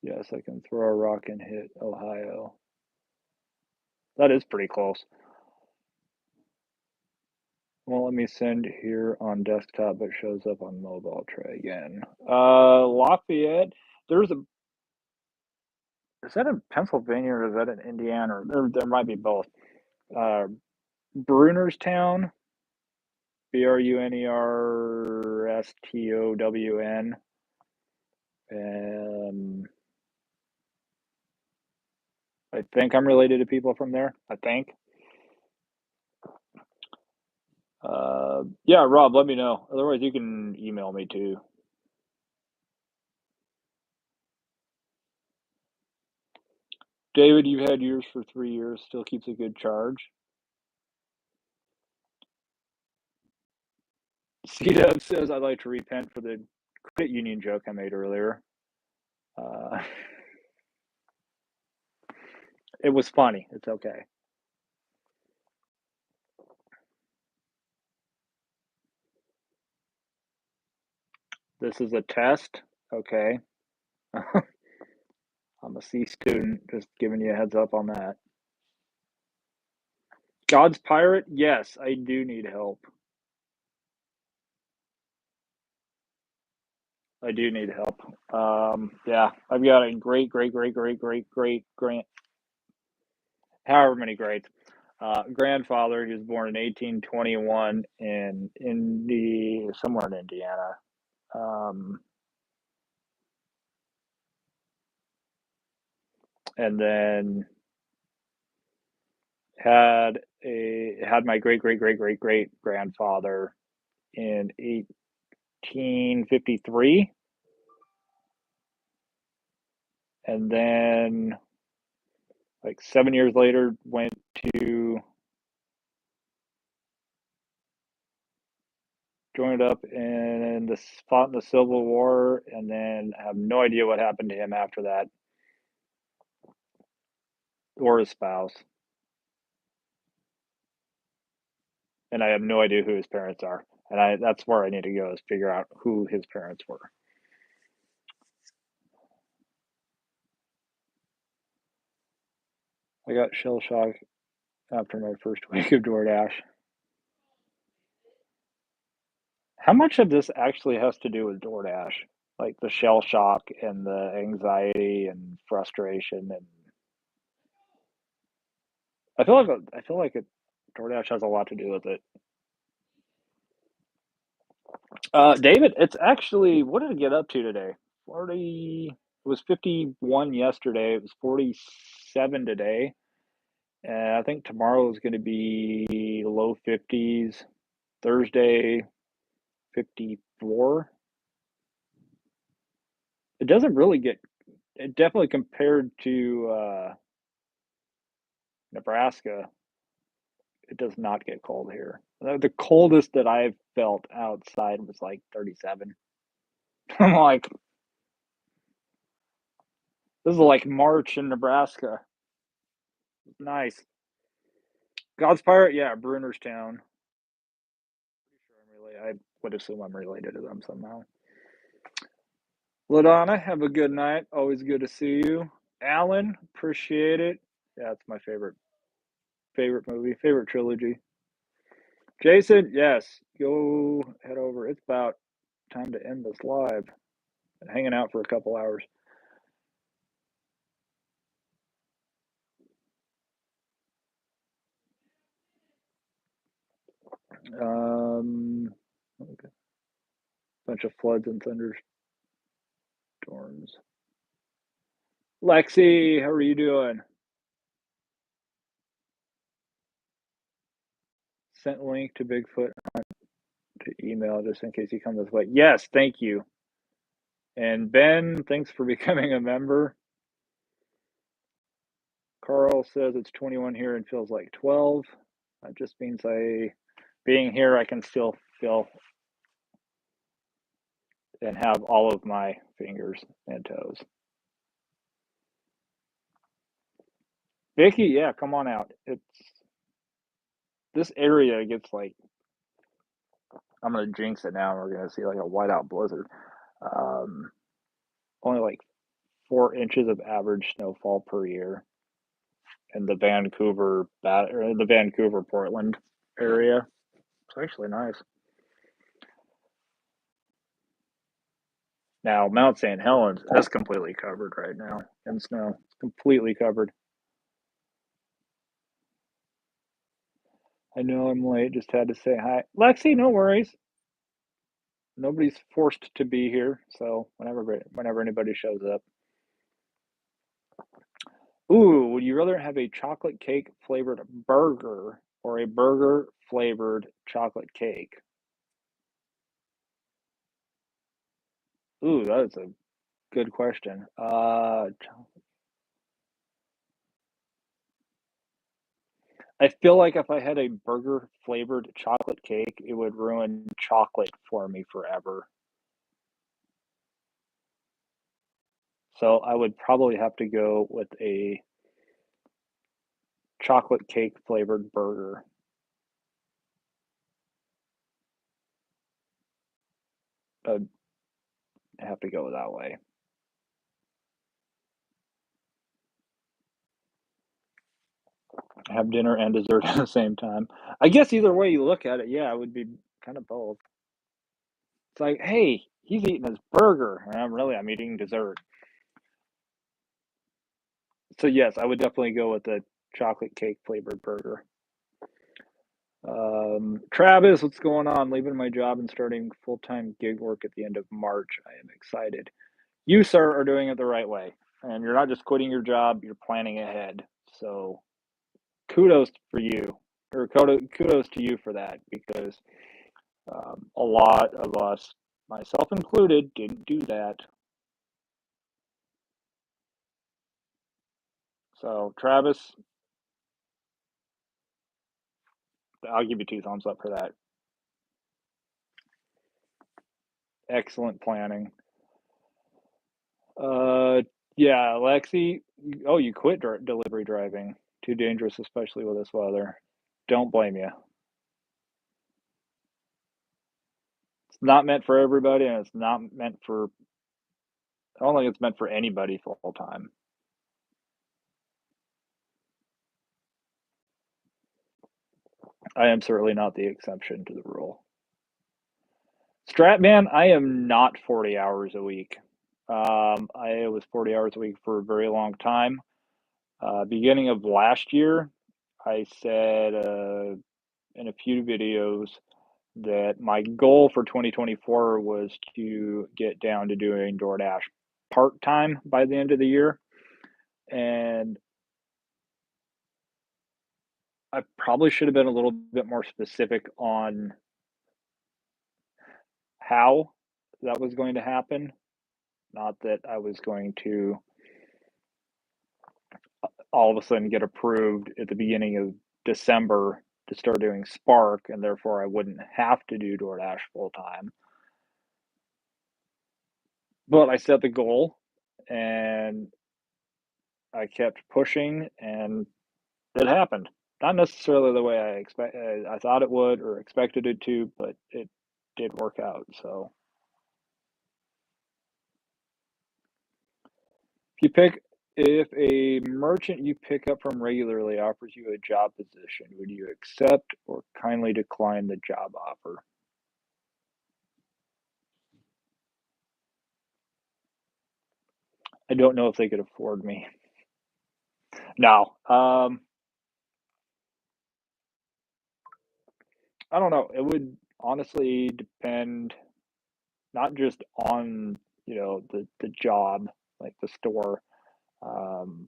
[SPEAKER 1] Yes, I can throw a rock and hit Ohio. That is pretty close. Well, let me send here on desktop, but shows up on mobile. Try again. Lafayette. There's a. Is that in Pennsylvania or is that in Indiana? Or there might be both. Uh, Brunerstown, Brunerstown. I think I'm related to people from there. I think. Yeah, Rob, let me know. Otherwise, you can email me too. David, you've had yours for 3 years. Still keeps a good charge. C-Dub says I'd like to repent for the credit union joke I made earlier. Uh, it was funny. It's okay. This is a test. Okay. I'm a C student. Just giving you a heads up on that. God's pirate? Yes, I do need help. I do need help. Yeah, I've got a great grand, however many greats, grandfather. He was born in 1821 somewhere in Indiana. Um, and then had my great grandfather in 1853, and then like 7 years later went to joined up in the fought in the Civil War, and then I have no idea what happened to him after that, or his spouse, and I have no idea who his parents are. And that's where I need to go is figure out who his parents were. I got shell shock after my first week of DoorDash. How much of this actually has to do with DoorDash? Like the shell shock and the anxiety and frustration, and I feel like DoorDash has a lot to do with it. David, it's actually what did it get up to today? 40. It was 51 yesterday. It was 47 today, and I think tomorrow is going to be low 50s. Thursday, 54. It doesn't really get. It definitely compared to Nebraska, it does not get cold here. The coldest that I've felt outside was like 37. I'm like, this is like March in Nebraska. Nice. God's Pirate, yeah, Brunerstown. Pretty sure I'm related. I would assume I'm related to them somehow. LaDonna, have a good night. Always good to see you. Alan, appreciate it. Yeah, it's my favorite movie, favorite trilogy. Jason, yes, go head over. It's about time to end this live. Been hanging out for a couple hours. Okay. Bunch of floods and thunderstorms. Lexi, how are you doing? Sent link to Bigfoot to email just in case you come this way. Yes, thank you. And Ben, thanks for becoming a member. Carl says it's 21 here and feels like 12. That just means being here, I can still feel and have all of my fingers and toes. Vicky, yeah, come on out. This area gets like, I'm gonna jinx it now. We're gonna see like a whiteout blizzard. Um, Only like 4 inches of average snowfall per year in the Vancouver Portland area. It's actually nice. Now Mount St. Helens is completely covered right now in snow. It's completely covered. I know I'm late. Just had to say hi, Lexi. No worries. Nobody's forced to be here, so whenever anybody shows up. Ooh, would you rather have a chocolate cake flavored burger or a burger flavored chocolate cake? Ooh, that is a good question. I feel like if I had a burger flavored chocolate cake, it would ruin chocolate for me forever. So I would probably have to go with a chocolate cake flavored burger. I'd have to go that way. Have dinner and dessert at the same time. I guess either way you look at it, yeah, it would be kind of both. It's like, hey, he's eating his burger, and I'm eating dessert. So yes, I would definitely go with the chocolate cake flavored burger. Travis, what's going on? Leaving my job and starting full-time gig work at the end of March. I am excited. You, sir, are doing it the right way. And you're not just quitting your job, you're planning ahead. So kudos for you, or kudos to you for that, because a lot of us, myself included, didn't do that. So, Travis, I'll give you 2 thumbs up for that. Excellent planning. Uh, yeah, Lexi. Oh, you quit delivery driving. Too dangerous, especially with this weather. Don't blame you. It's not meant for everybody, and it's not meant for. I don't think it's meant for anybody full time. I am certainly not the exception to the rule. Stratman, I am not 40 hours a week. I was 40 hours a week for a very long time. Beginning of last year, I said in a few videos that my goal for 2024 was to get down to doing DoorDash part time by the end of the year. And I probably should have been a little bit more specific on how that was going to happen. Not that I was going to all of a sudden get approved at the beginning of December to start doing Spark, and therefore I wouldn't have to do DoorDash full time. But I set the goal and I kept pushing, and it happened. Not necessarily the way I thought it would or expected it to, but it did work out. So if you pick if a merchant you pick up from regularly offers you a job position, would you accept or kindly decline the job offer? I don't know if they could afford me. No. I don't know. It would honestly depend not just on, the job, like the store, um,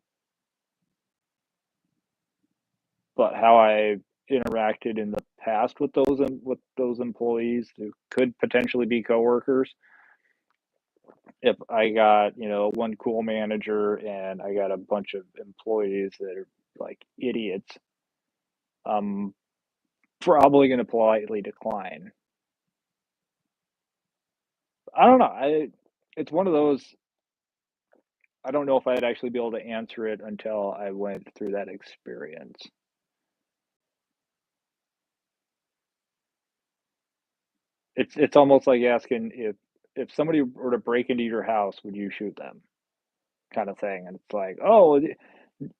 [SPEAKER 1] but how I interacted in the past with those employees who could potentially be coworkers. If I got, one cool manager and I got a bunch of employees that are like idiots, I'm probably gonna politely decline. I don't know. It's one of those. I don't know if I'd actually be able to answer it until I went through that experience. It's almost like asking if somebody were to break into your house, would you shoot them? Kind of thing. And it's like, oh,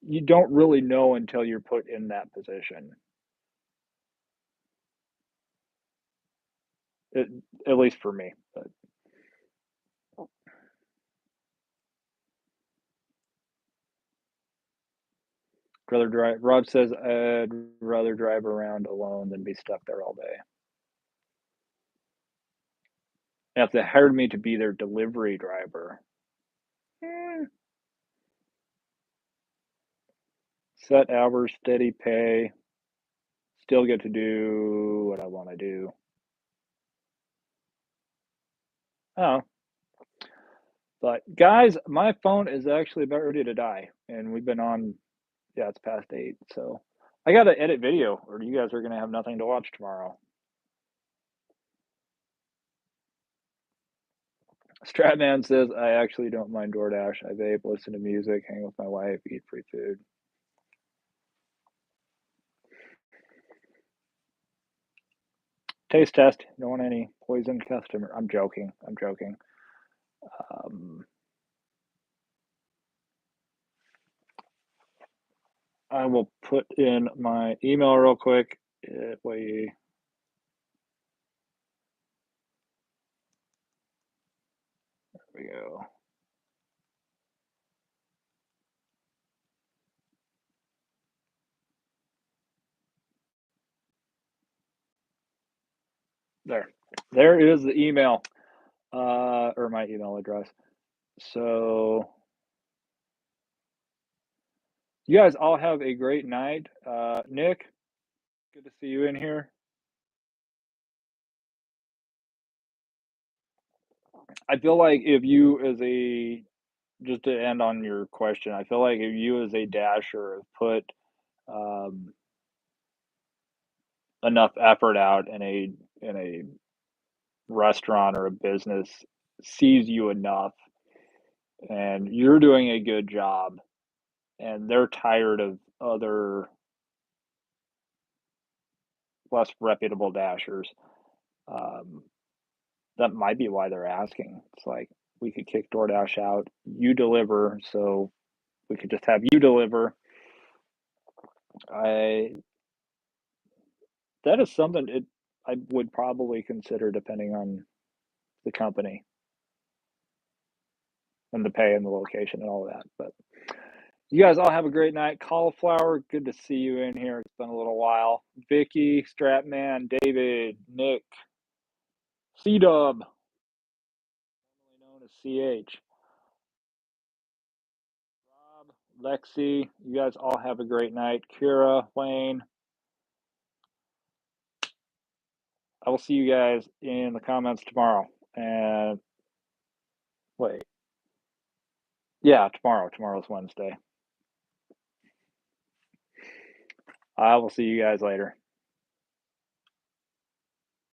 [SPEAKER 1] you don't really know until you're put in that position. It, at least for me. But rather drive. Rob says I'd rather drive around alone than be stuck there all day. Now, if they hired me to be their delivery driver, eh, set hours, steady pay, still get to do what I want to do. Oh, but guys, my phone is actually about ready to die, and we've been on. Yeah, it's past 8, so I got to edit video, or you guys are gonna have nothing to watch tomorrow. Stratman says I actually don't mind DoorDash. I vape, listen to music, hang with my wife, eat free food. Taste test. Don't want any poison customer. I'm joking. I'm joking. Um, I will put in my email real quick. If we go. There. There is the email, or my email address. So you guys all have a great night. Nick, good to see you in here. I feel like if you as a just to end on your question, I feel like if you as a dasher have put um, enough effort out in a restaurant or a business sees you enough and you're doing a good job and they're tired of other less reputable dashers, um, that might be why they're asking. It's like, we could kick DoorDash out, you deliver, so we could just have you deliver. I That is something I would probably consider depending on the company and the pay and the location and all of that, but you guys all have a great night. Cauliflower, good to see you in here. It's been a little while. Vicky, Stratman, David, Nick, C-Dub, formerly known as CH, Rob, Lexi, you guys all have a great night. Kira, Wayne, I will see you guys in the comments tomorrow. And wait, yeah, tomorrow. Tomorrow's Wednesday. I will see you guys later.